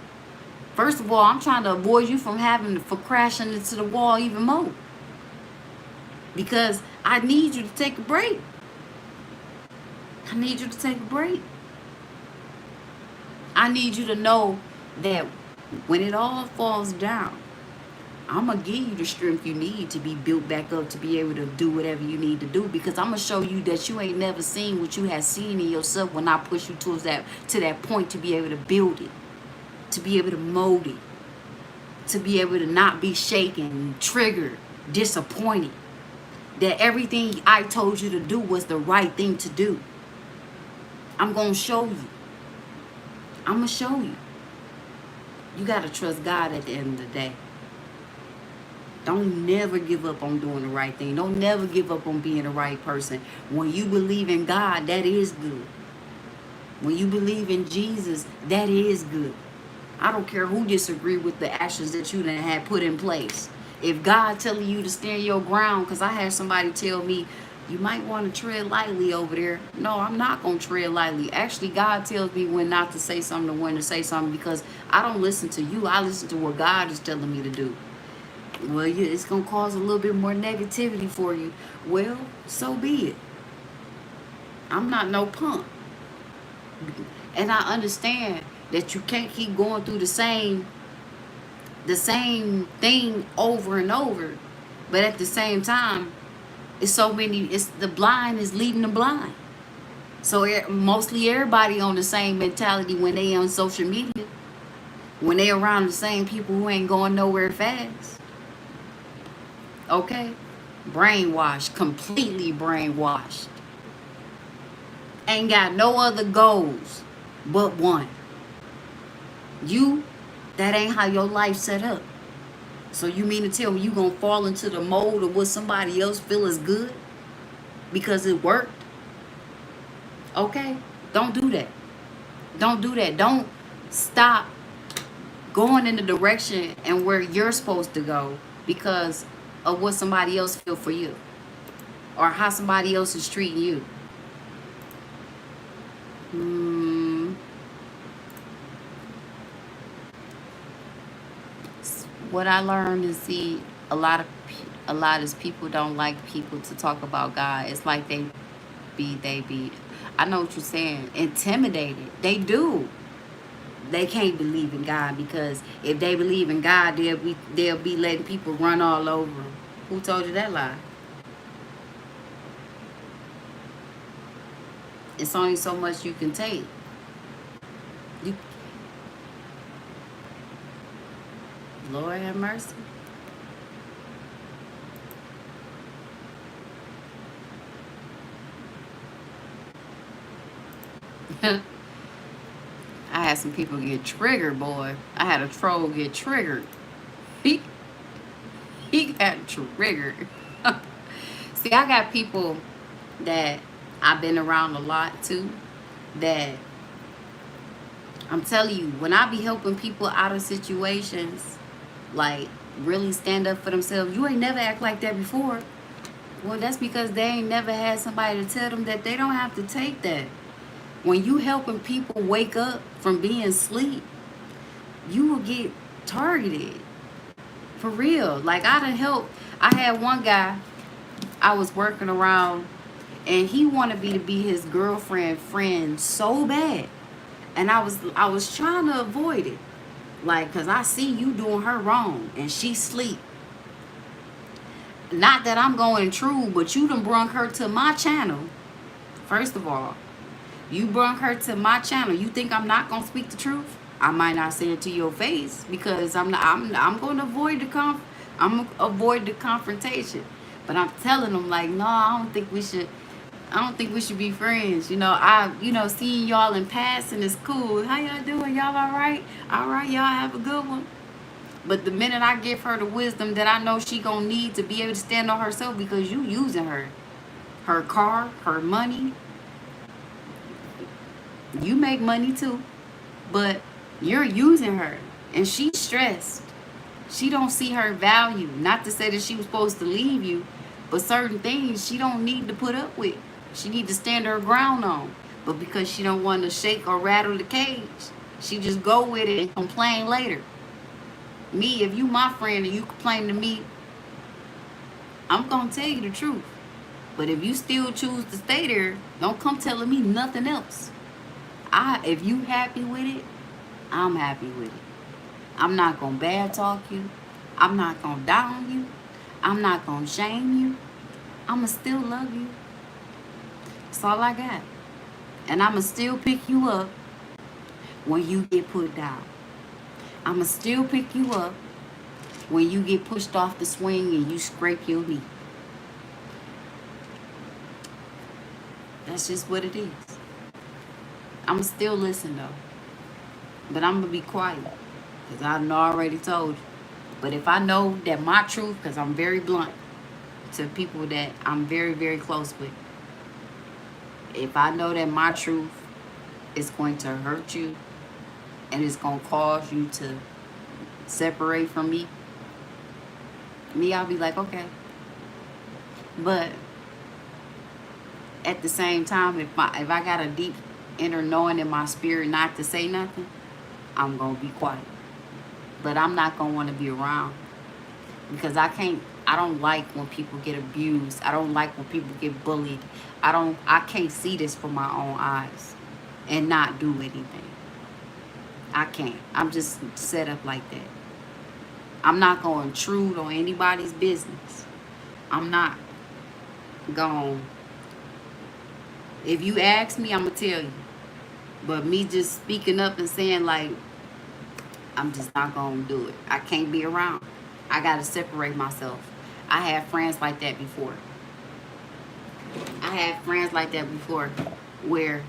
First of all, I'm trying to avoid you from crashing into the wall even more. Because I need you to take a break. I need you to take a break. I need you to know that when it all falls down, I'm going to give you the strength you need to be built back up to be able to do whatever you need to do, because I'm going to show you that you ain't never seen what you have seen in yourself when I push you to that point to be able to build it, to be able to mold it, to be able to not be shaken, triggered, disappointed, that everything I told you to do was the right thing to do. I'm going to show you. I'm going to show you. You got to trust God at the end of the day. Don't never give up on doing the right thing. Don't never give up on being the right person. When you believe in God, that is good. When you believe in Jesus, that is good. I don't care who disagree with the actions that you done had put in place. If God telling you to stand your ground, because I had somebody tell me, you might want to tread lightly over there. No, I'm not going to tread lightly. Actually, God tells me when not to say something and when to say something, because I don't listen to you. I listen to what God is telling me to do. Well, it's going to cause a little bit more negativity for you. Well, so be it. I'm not no punk. And I understand that you can't keep going through the same thing over and over. But at the same time, it's so many, it's the blind is leading the blind. So mostly everybody on the same mentality when they on social media, when they around the same people who ain't going nowhere fast. Okay? Brainwashed, completely brainwashed. Ain't got no other goals but one. That ain't how your life set up. So you mean to tell me you gonna fall into the mold of what somebody else feel is good because it worked? Okay? Don't do that. Don't do that. Don't stop going in the direction and where you're supposed to go because of what somebody else feel for you or how somebody else is treating you. What I learned is, see, a lot is people don't like people to talk about God. It's like they be I know what you're saying, intimidated. They do. They can't believe in God because if they believe in God, they'll be letting people run all over them. Who told you that lie? It's only so much you can take. Lord have mercy. I had some people get triggered, boy. I had a troll get triggered. He got triggered. See, I got people that I've been around a lot too, that I'm telling you, when I be helping people out of situations, like really stand up for themselves, you ain't never act like that before. Well, that's because they ain't never had somebody to tell them that they don't have to take that. When you helping people wake up from being asleep, you will get targeted. For real. Like, I had one guy I was working around, and he wanted me to be his girlfriend friend so bad. And I was trying to avoid it. Like, because I see you doing her wrong, and she sleep. Not that I'm going intrude, but you done brung her to my channel. First of all, you brung her to my channel. You think I'm not gonna speak the truth? I might not say it to your face because I'm going to avoid avoid the confrontation. But I'm telling them, like, no, I don't think we should. I don't think we should be friends. Seeing y'all in passing is cool. How y'all doing? Y'all all right? All right, y'all have a good one. But the minute I give her the wisdom that I know she gonna need to be able to stand on herself, because you using her car, her money, you make money too, but you're using her, and she's stressed. She don't see her value. Not to say that she was supposed to leave you, but certain things she don't need to put up with. She need to stand her ground on. But because she don't want to shake or rattle the cage, she just go with it and complain later. Me, if you my friend and you complain to me, I'm gonna tell you the truth. But if you still choose to stay there, don't come telling me nothing else. If you happy with it, I'm happy with it. I'm not gonna bad talk you. I'm not gonna down you. I'm not gonna shame you. I'ma still love you. That's all I got. And I'ma still pick you up when you get put down. I'ma still pick you up when you get pushed off the swing and you scrape your knee. That's just what it is. I'ma still listen though. But I'm gonna be quiet. Because I already told you. But if I know that my truth, because I'm very blunt to people that I'm very, very close with. If I know that my truth is going to hurt you and it's going to cause you to separate from me, I'll be like, okay. But at the same time, if I got a deep inner knowing in my spirit not to say nothing, I'm going to be quiet. But I'm not going to want to be around, because I don't like when people get abused. I don't like when people get bullied. I can't see this from my own eyes and not do anything. I can't. I'm just set up like that. I'm not going to intrude on anybody's business. I'm not going. If you ask me, I'm going to tell you. But me just speaking up and saying like, I'm just not going to do it. I can't be around. I got to separate myself. I had friends like that before. Where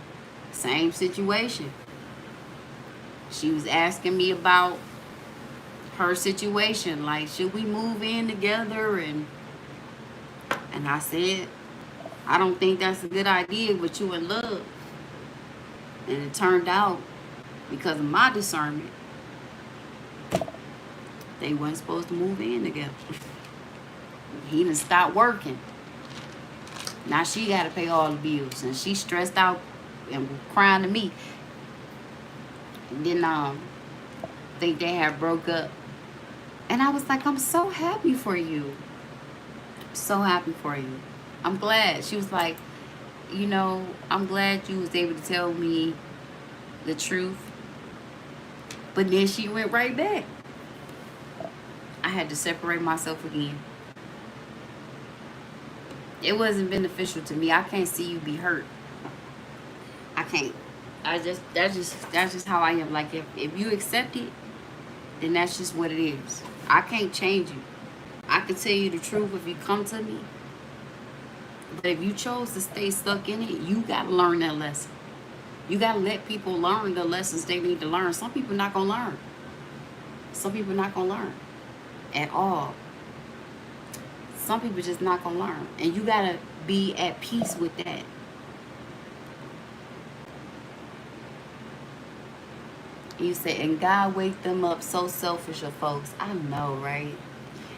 same situation. She was asking me about her situation, like, should we move in together? And I said, I don't think that's a good idea, but you in love. And it turned out, because of my discernment, they weren't supposed to move in together. He done stopped working. Now she got to pay all the bills, and she stressed out and crying to me. And then think they had broke up. And I was like, I'm so happy for you. So happy for you. I'm glad. She was like, I'm glad you was able to tell me the truth. But then she went right back. I had to separate myself again. It wasn't beneficial to me. I can't see you be hurt. I can't. That's just how I am. Like, if you accept it, then that's just what it is. I can't change you. I can tell you the truth if you come to me. But if you chose to stay stuck in it, you got to learn that lesson. You got to let people learn the lessons they need to learn. Some people not going to learn. Some people not going to learn at all. Some people just not going to learn. And you got to be at peace with that. You say, and God wake them up. So selfish of folks. I know, right?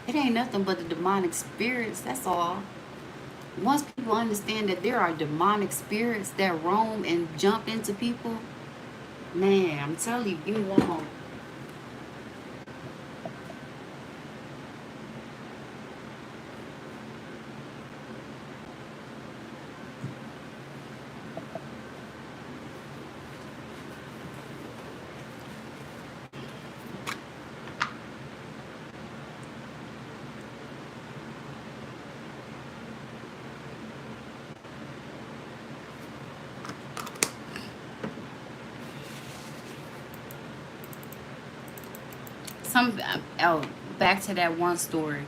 It ain't nothing but the demonic spirits. That's all. Once people understand that there are demonic spirits that roam and jump into people, man, I'm telling you, give me one moment. Back to that one story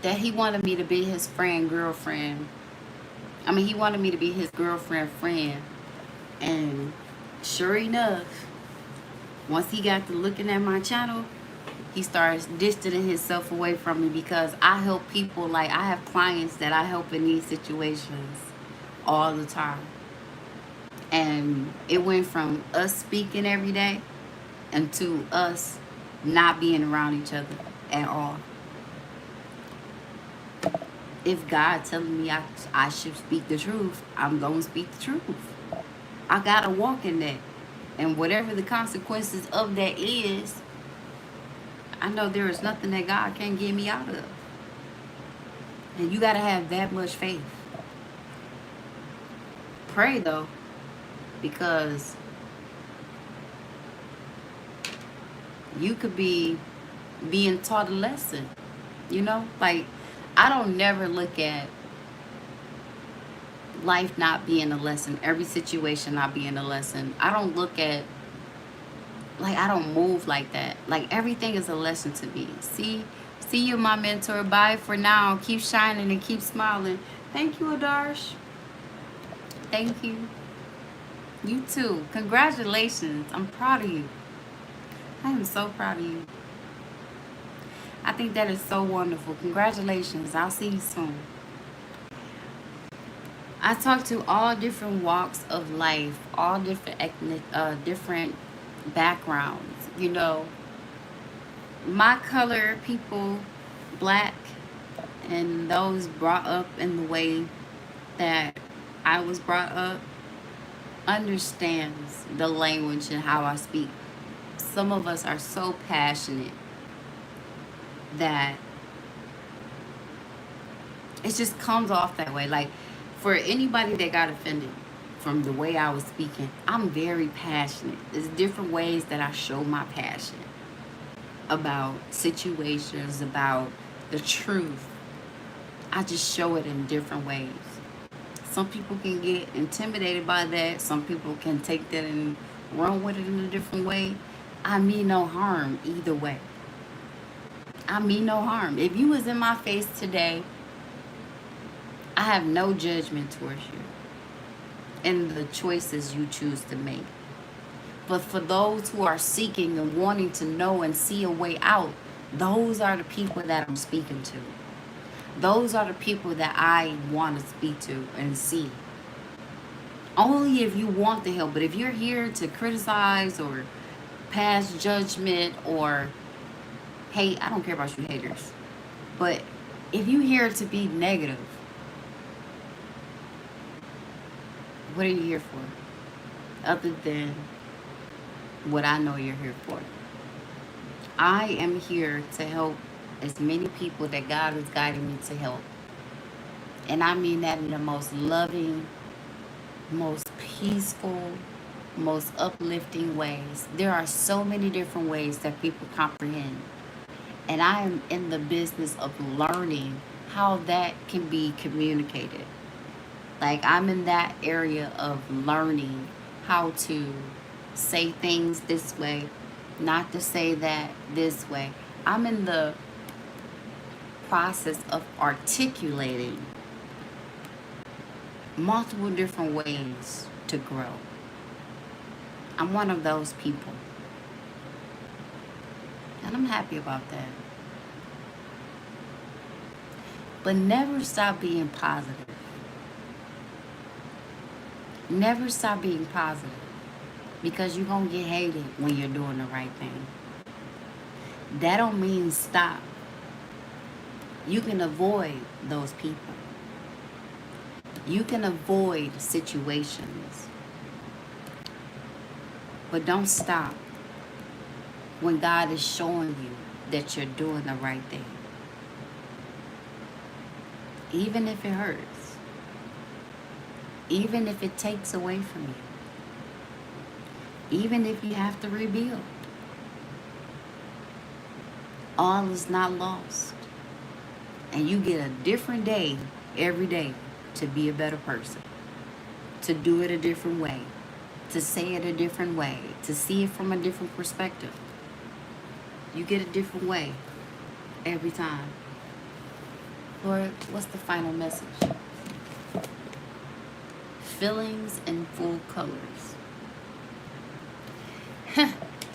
that he wanted me to be his girlfriend, I mean, he wanted me to be his girlfriend friend. And sure enough, once he got to looking at my channel, he starts distancing himself away from me, because I help people. Like, I have clients that I help in these situations all the time. And it went from us speaking every day and to us not being around each other at all. If God telling me I should speak the truth, I'm going to speak the truth. I got to walk in that. And whatever the consequences of that is, I know there is nothing that God can't get me out of. And you got to have that much faith. Pray, though, because you could be being taught a lesson, you know? Like, I don't never look at life not being a lesson, every situation not being a lesson. I don't look at, like, I don't move like that. Like, everything is a lesson to me. See you, my mentor. Bye for now. Keep shining and keep smiling. Thank you, Adarsh. Thank you. You too. Congratulations. I'm proud of you. I am so proud of you. I think that is so wonderful. Congratulations. I'll see you soon. I talk to all different walks of life, all different different backgrounds. You know, my color people, black, and those brought up in the way that I was brought up, understands the language and how I speak. Some of us are so passionate that it just comes off that way. Like, for anybody that got offended from the way I was speaking, I'm very passionate. There's different ways that I show my passion about situations, about the truth. I just show it in different ways. Some people can get intimidated by that. Some people can take that and run with it in a different way. I mean no harm either way. I mean no harm. If you was in my face today, I have no judgment towards you and the choices you choose to make. But for those who are seeking and wanting to know and see a way out, those are the people that I'm speaking to. Those are the people that I want to speak to and see. Only if you want the help. But if you're here to criticize or pass judgment or hate, I don't care about you haters. But if you're here to be negative, what are you here for? Other than what I know you're here for. I am here to help as many people that God is guiding me to help. And I mean that in the most loving, most peaceful, most uplifting ways. There are so many different ways that people comprehend. And I am in the business of learning how that can be communicated. Like, I'm in that area of learning how to say things this way, not to say that this way. I'm in the process of articulating multiple different ways to grow. I'm one of those people. And I'm happy about that. But never stop being positive. Never stop being positive. Because you're going to get hated when you're doing the right thing. That don't mean stop. You can avoid those people. You can avoid situations. But don't stop when God is showing you that you're doing the right thing. Even if it hurts. Even if it takes away from you. Even if you have to rebuild. All is not lost. And you get a different day every day to be a better person. To do it a different way. To say it a different way. To see it from a different perspective. You get a different way every time. Lord, what's the final message? feelings in full colors.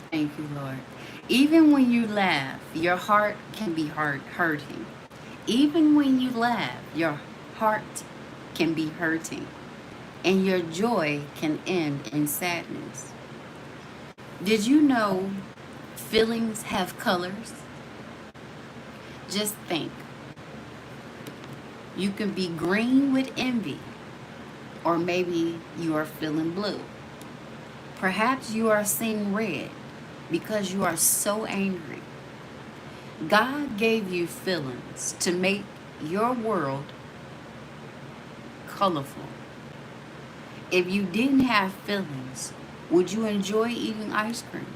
Thank you, Lord. Even when you laugh, your heart can be hurting. Even when you laugh, your heart can be hurting. And your joy can end in sadness. Did you know feelings have colors? Just think. You can be green with envy, or maybe you are feeling blue. Perhaps you are seeing red because you are so angry. God gave you feelings to make your world colorful. If you didn't have feelings, would you enjoy eating ice cream?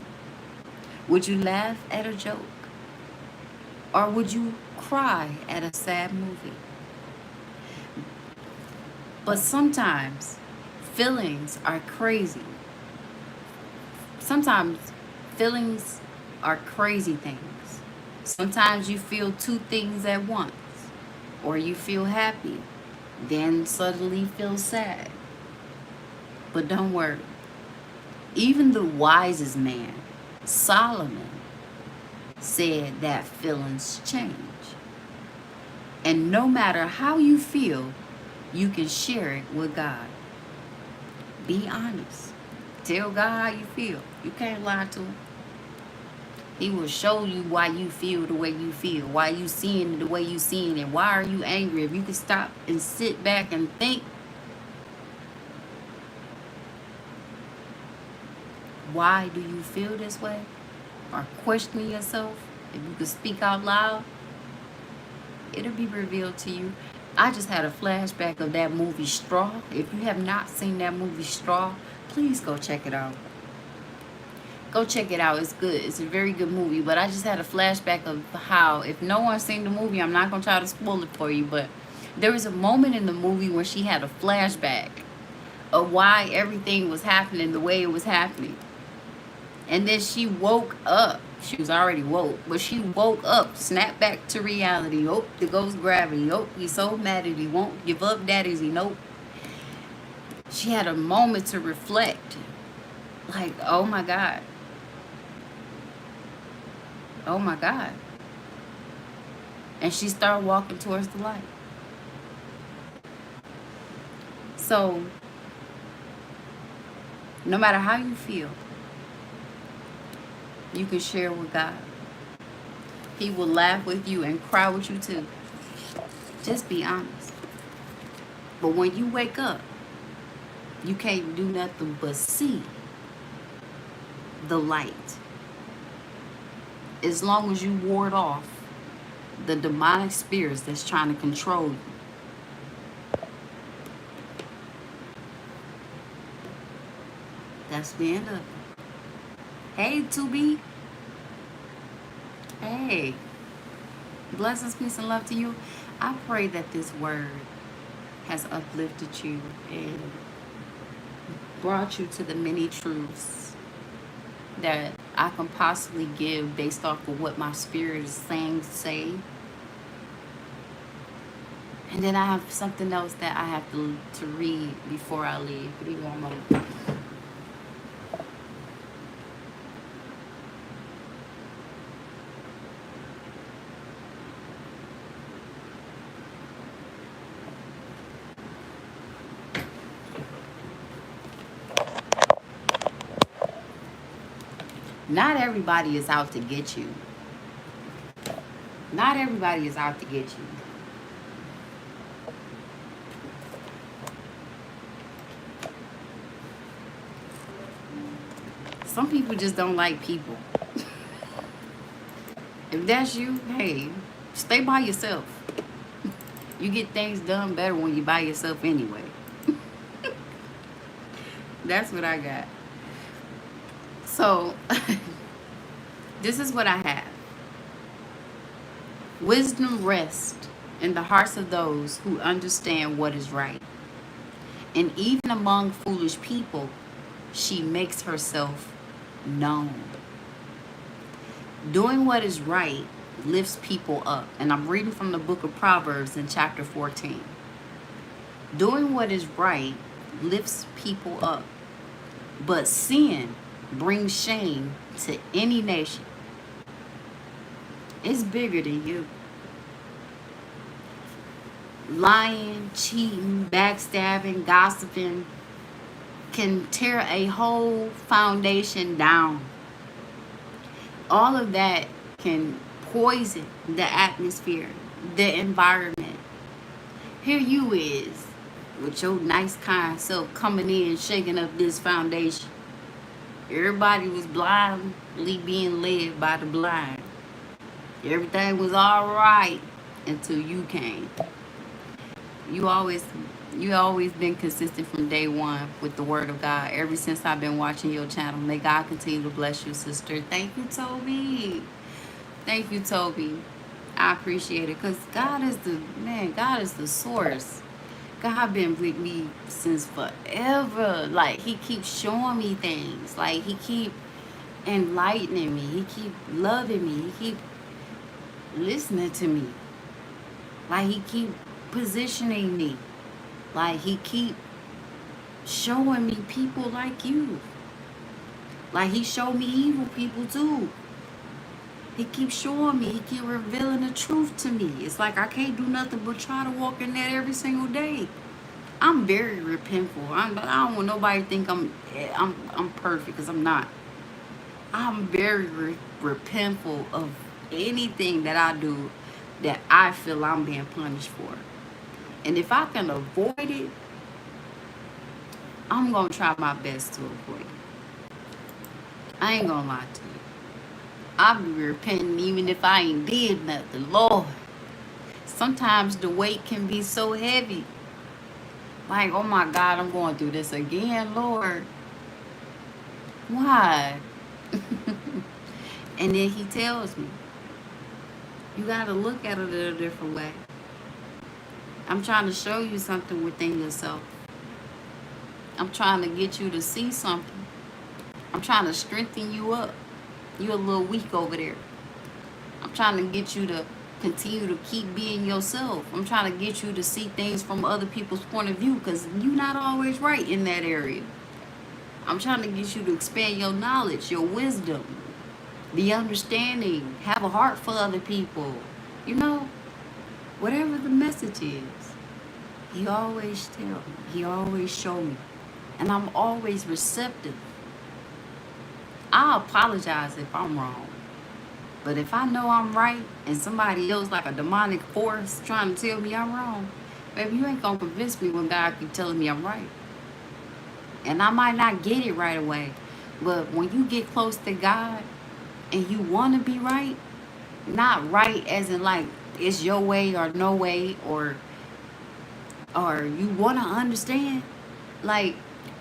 Would you laugh at a joke? Or would you cry at a sad movie? But sometimes feelings are crazy. Sometimes feelings are crazy things. Sometimes you feel two things at once, or you feel happy, then suddenly feel sad. But don't worry. Even the wisest man, Solomon, said that feelings change. And no matter how you feel, you can share it with God. Be honest. Tell God how you feel. You can't lie to him. He will show you why you feel the way you feel, why you seeing it the way you seeing it, why are you angry. If you could stop and sit back and think, why do you feel this way? Or question yourself, if you could speak out loud, it'll be revealed to you. I just had a flashback of that movie Straw. If you have not seen that movie Straw, please go check it out. Go check it out. It's good. It's a very good movie. But I just had a flashback of how, if no one's seen the movie, I'm not going to try to spoil it for you, but there was a moment in the movie where she had a flashback of why everything was happening the way it was happening. And then she woke up. She was already woke, but she woke up, snapped back to reality. Oh, there goes gravity. Oh, he's so mad that he won't give up, daddy's he. Nope. She had a moment to reflect. Like, oh my God. Oh my God. And she started walking towards the light. So, no matter how you feel, you can share with God. He will laugh with you and cry with you too. Just be honest. But when you wake up, you can't do nothing but see the light. As long as you ward off the demonic spirits that's trying to control you. That's the end of it. Hey, 2B. Hey. Blessings, peace, and love to you. I pray that this word has uplifted you and brought you to the many truths that I can possibly give based off of what my spirit is saying, say. And then I have something else that I have to read before I leave. Give me one moment. Not everybody is out to get you. Not everybody is out to get you. Some people just don't like people. If that's you, hey, stay by yourself. You get things done better when you're by yourself anyway. That's what I got. So, this is what I have. Wisdom rests in the hearts of those who understand what is right. And even among foolish people, she makes herself known. Doing what is right lifts people up. And I'm reading from the book of Proverbs in chapter 14. Doing what is right lifts people up, but sin brings shame to any nation. It's bigger than you. Lying, cheating, backstabbing, gossiping can tear a whole foundation down. All of that can poison the atmosphere, the environment. Here you is with your nice kind self coming in shaking up this foundation. Everybody was blindly being led by the blind. Everything was all right until you came. You always been consistent from day one with the word of God. Ever since I've been watching your channel. May God continue to bless you, sister. Thank you, Toby. Thank you, Toby. I appreciate it, because God is the source. God been with me since forever. Like, he keeps showing me things. Like, he keep enlightening me. He keep loving me. He keep listening to me. Like, he keep positioning me. Like, he keep showing me people like you. Like, he showed me evil people too. He keeps showing me. He keep revealing the truth to me. It's like I can't do nothing but try to walk in that every single day. I'm very repentful. I don't want nobody to think I'm perfect, because I'm not. I'm very repentful of anything that I do that I feel I'm being punished for. And if I can avoid it, I'm going to try my best to avoid it. I ain't going to lie to you. I'll be repenting even if I ain't did nothing. Lord, sometimes the weight can be so heavy. Like, oh my God, I'm going through this again, Lord. Why? And then he tells me, you got to look at it in a different way. I'm trying to show you something within yourself. I'm trying to get you to see something. I'm trying to strengthen you up. You're a little weak over there. I'm trying to get you to continue to keep being yourself. I'm trying to get you to see things from other people's point of view, because you're not always right in that area. I'm trying to get you to expand your knowledge, your wisdom, the understanding, have a heart for other people. You know, whatever the message is, he always tell me. He always show me. And I'm always receptive. I apologize if I'm wrong. But if I know I'm right and somebody else, like a demonic force, trying to tell me I'm wrong, baby, you ain't gonna convince me when God keep telling me I'm right. And I might not get it right away, but when you get close to God and you want to be right, not right as in like it's your way or no way, or you want to understand, like,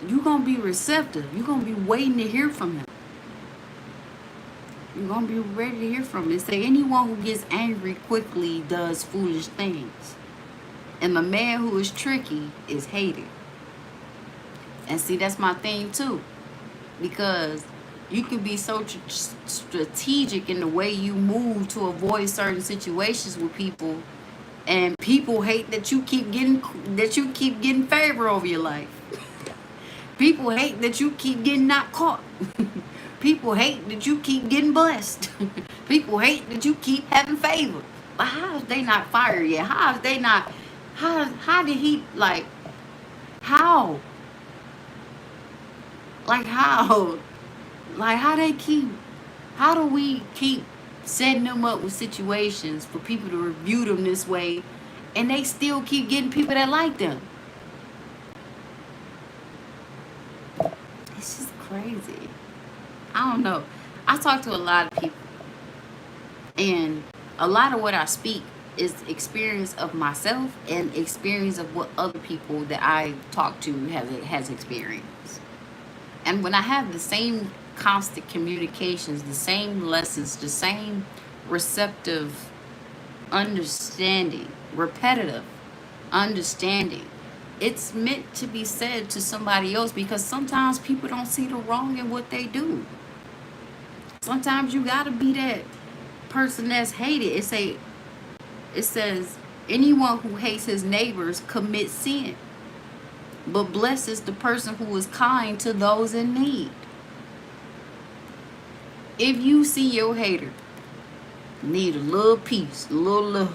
you're gonna be receptive. You're gonna be waiting to hear from him. You're going to be ready to hear from him. It say, anyone who gets angry quickly does foolish things. And the man who is tricky is hated. And see, that's my thing too. Because you can be so strategic in the way you move to avoid certain situations with people. And people hate that you keep getting favor over your life. People hate that you keep getting not caught. People hate that you keep getting blessed. People hate that you keep having favor. But how is they not fired yet? How is they not? How did he, like, how? Like, how? Like, how do we keep setting them up with situations for people to review them this way, and they still keep getting people that like them? It's just crazy. I don't know. I talk to a lot of people, and a lot of what I speak is experience of myself and experience of what other people that I talk to has experienced. And when I have the same constant communications, the same lessons, the same receptive understanding, repetitive understanding, it's meant to be said to somebody else, because sometimes people don't see the wrong in what they do. Sometimes you gotta be that person that's hated. It says anyone who hates his neighbors commits sin. But blessed is the person who is kind to those in need. If you see your hater need a little peace, a little love,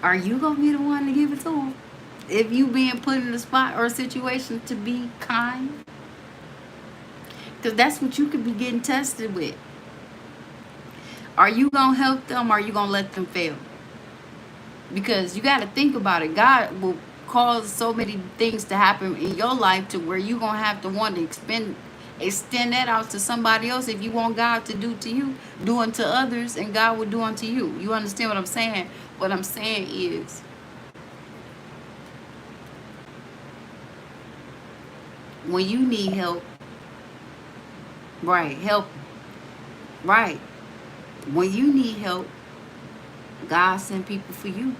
are you going to be the one to give it to them? If you being put in a spot or a situation to be kind? Because that's what you could be getting tested with. Are you going to help them, or are you going to let them fail? Because you got to think about it. God will cause so many things to happen in your life to where you're going to have to want to extend that out to somebody else. If you want God to do to you, do unto others, and God will do unto you. You understand what I'm saying? What I'm saying is, when you need help, right, help, right. When you need help, God sent people for you.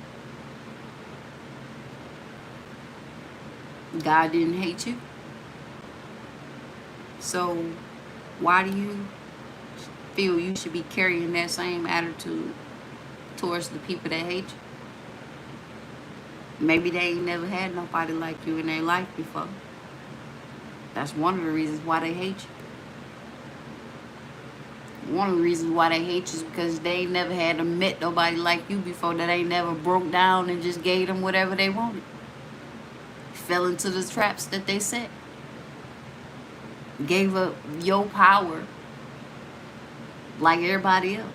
God didn't hate you. So why do you feel you should be carrying that same attitude towards the people that hate you? Maybe they ain't never had nobody like you in their life before. That's one of the reasons why they hate you. One of the reasons why they hate you is because they ain't never had to met nobody like you before, that ain't never broke down and just gave them whatever they wanted. Fell into the traps that they set. Gave up your power like everybody else.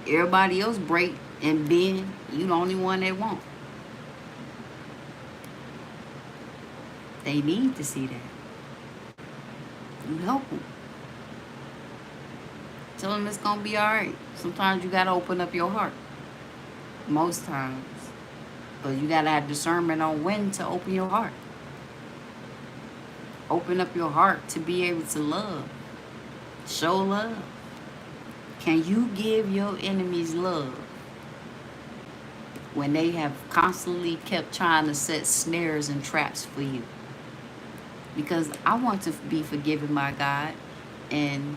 Everybody else break and bend. You the only one they want. They need to see that. You help them. Tell them it's going to be all right. Sometimes you got to open up your heart. Most times. But you got to have discernment on when to open your heart. Open up your heart to be able to love. Show love. Can you give your enemies love when they have constantly kept trying to set snares and traps for you? Because I want to be forgiven by God, and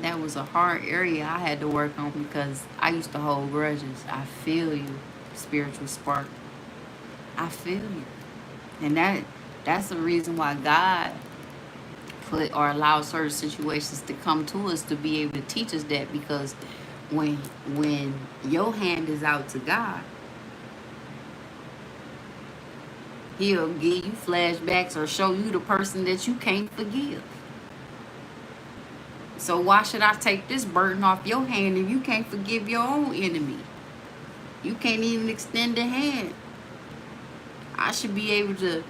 that was a hard area I had to work on because I used to hold grudges. I feel you, spiritual spark. I feel you. And that's the reason why God put or allow certain situations to come to us, to be able to teach us that. Because when your hand is out to God, He'll give you flashbacks or show you the person that you can't forgive. So why should I take this burden off your hand if you can't forgive your own enemy? You can't even extend a hand. I should be able to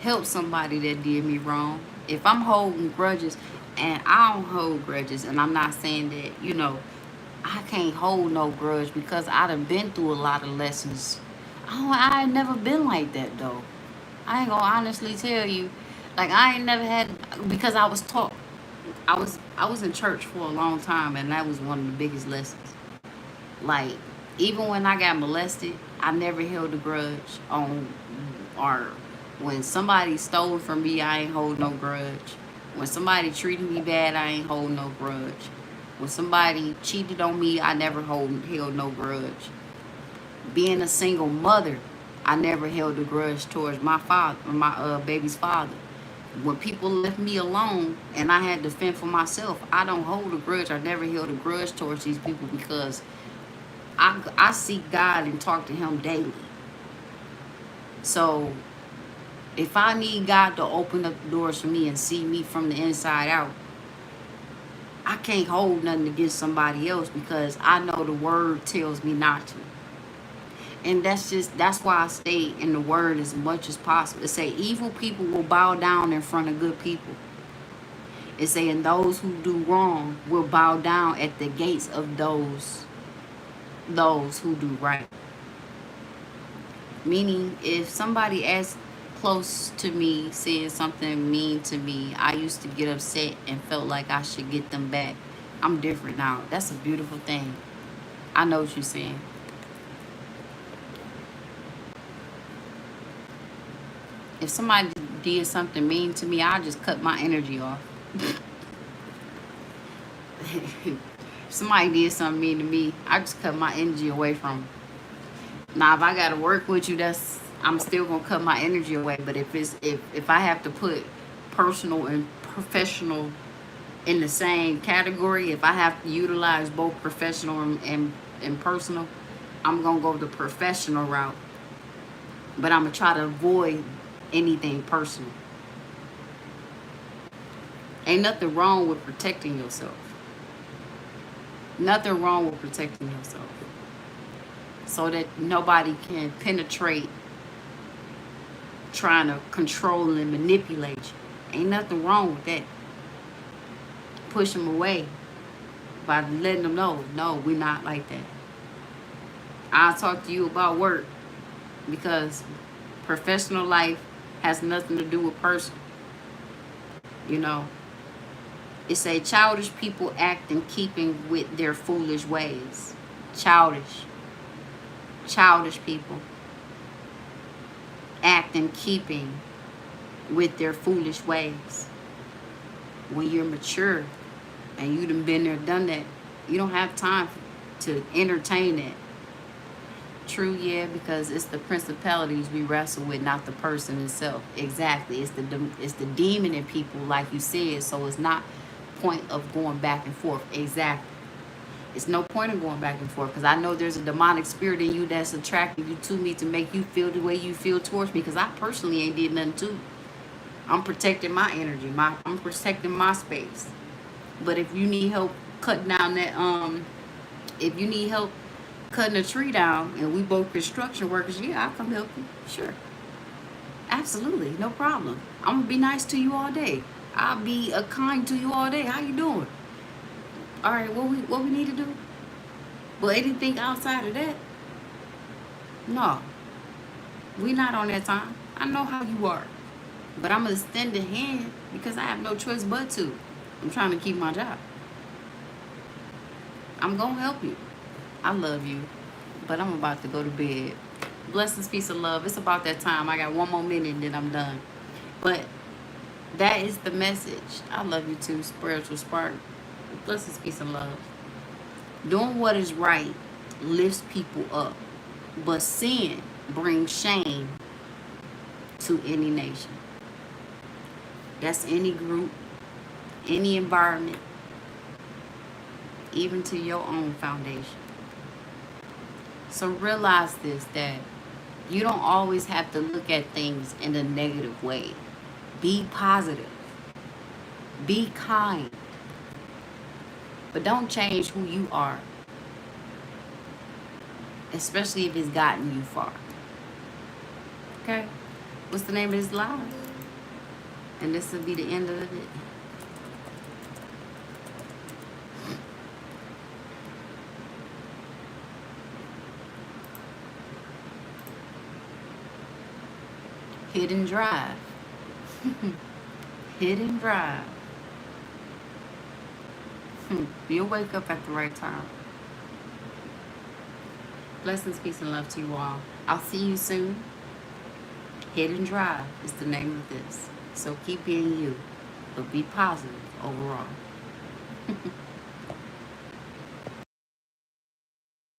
help somebody that did me wrong. If I'm holding grudges, and I don't hold grudges, and I'm not saying that, I can't hold no grudge because I done been through a lot of lessons. I ain't never been like that, though. I ain't gonna honestly tell you. Like, I ain't never had, because I was taught. I was in church for a long time, and that was one of the biggest lessons. Like, even when I got molested, I never held a grudge on, or when somebody stole from me, I ain't hold no grudge. When somebody treated me bad, I ain't hold no grudge. When somebody cheated on me, I never held no grudge. Being a single mother, I never held a grudge towards my father, my baby's father. When people left me alone and I had to fend for myself, I don't hold a grudge. I never held a grudge towards these people because I seek God and talk to Him daily. So if I need God to open up the doors for me and see me from the inside out, I can't hold nothing against somebody else because I know the Word tells me not to. And that's why I stay in the Word as much as possible. It say evil people will bow down in front of good people. It say, and those who do wrong will bow down at the gates of those who do right. Meaning, if somebody as close to me saying something mean to me, I used to get upset and felt like I should get them back. I'm different now. That's a beautiful thing. I know what you're saying. If somebody did something mean to me, I'll just cut my energy off. If somebody did something mean to me, I just cut my energy away from them. Now, if I got to work with you, I'm still gonna cut my energy away. But if I have to put personal and professional in the same category, if I have to utilize both professional and personal, I'm gonna go the professional route. But I'm gonna try to avoid anything personal. Ain't nothing wrong with protecting yourself. Nothing wrong with protecting yourself. So that nobody can penetrate trying to control and manipulate you. Ain't nothing wrong with that. Push them away by letting them know, no, we're not like that. I'll talk to you about work because professional life has nothing to do with personal. You know, it say childish people act in keeping with their foolish ways. Childish people act in keeping with their foolish ways. When you're mature and you done been there, done that, you don't have time to entertain that. True, yeah, because it's the principalities we wrestle with, not the person itself. Exactly, it's the demon in people, like you said. So it's not point of going back and forth. Exactly, it's no point in going back and forth because I know there's a demonic spirit in you that's attracting you to me to make you feel the way you feel towards me. Because I personally ain't did nothing to you. I'm protecting my energy. I'm protecting my space. But if you need help cutting down that if you need help cutting a tree down and we both construction workers, yeah, I'll come help you. Sure. Absolutely. No problem. I'm gonna be nice to you all day. I'll be kind to you all day. How you doing? All right, what we need to do? But anything outside of that, no. We not on that time. I know how you are. But I'm gonna extend a hand because I have no choice but to. I'm trying to keep my job. I'm gonna help you. I love you, but I'm about to go to bed. Blessings, peace, and love. It's about that time. I got one more minute and then I'm done. But that is the message. I love you too, spiritual spark. Blessings, peace, and love. Doing what is right lifts people up, but sin brings shame to any nation. That's any group, any environment, even to your own foundation. So realize this, that you don't always have to look at things in a negative way. Be positive. Be kind. But don't change who you are. Especially if it's gotten you far. Okay? What's the name of this live? And this will be the end of it. Hidden drive. Hidden drive. You'll wake up at the right time. Blessings, peace, and love to you all. I'll see you soon. Hidden drive is the name of this. So keep being you, but be positive overall.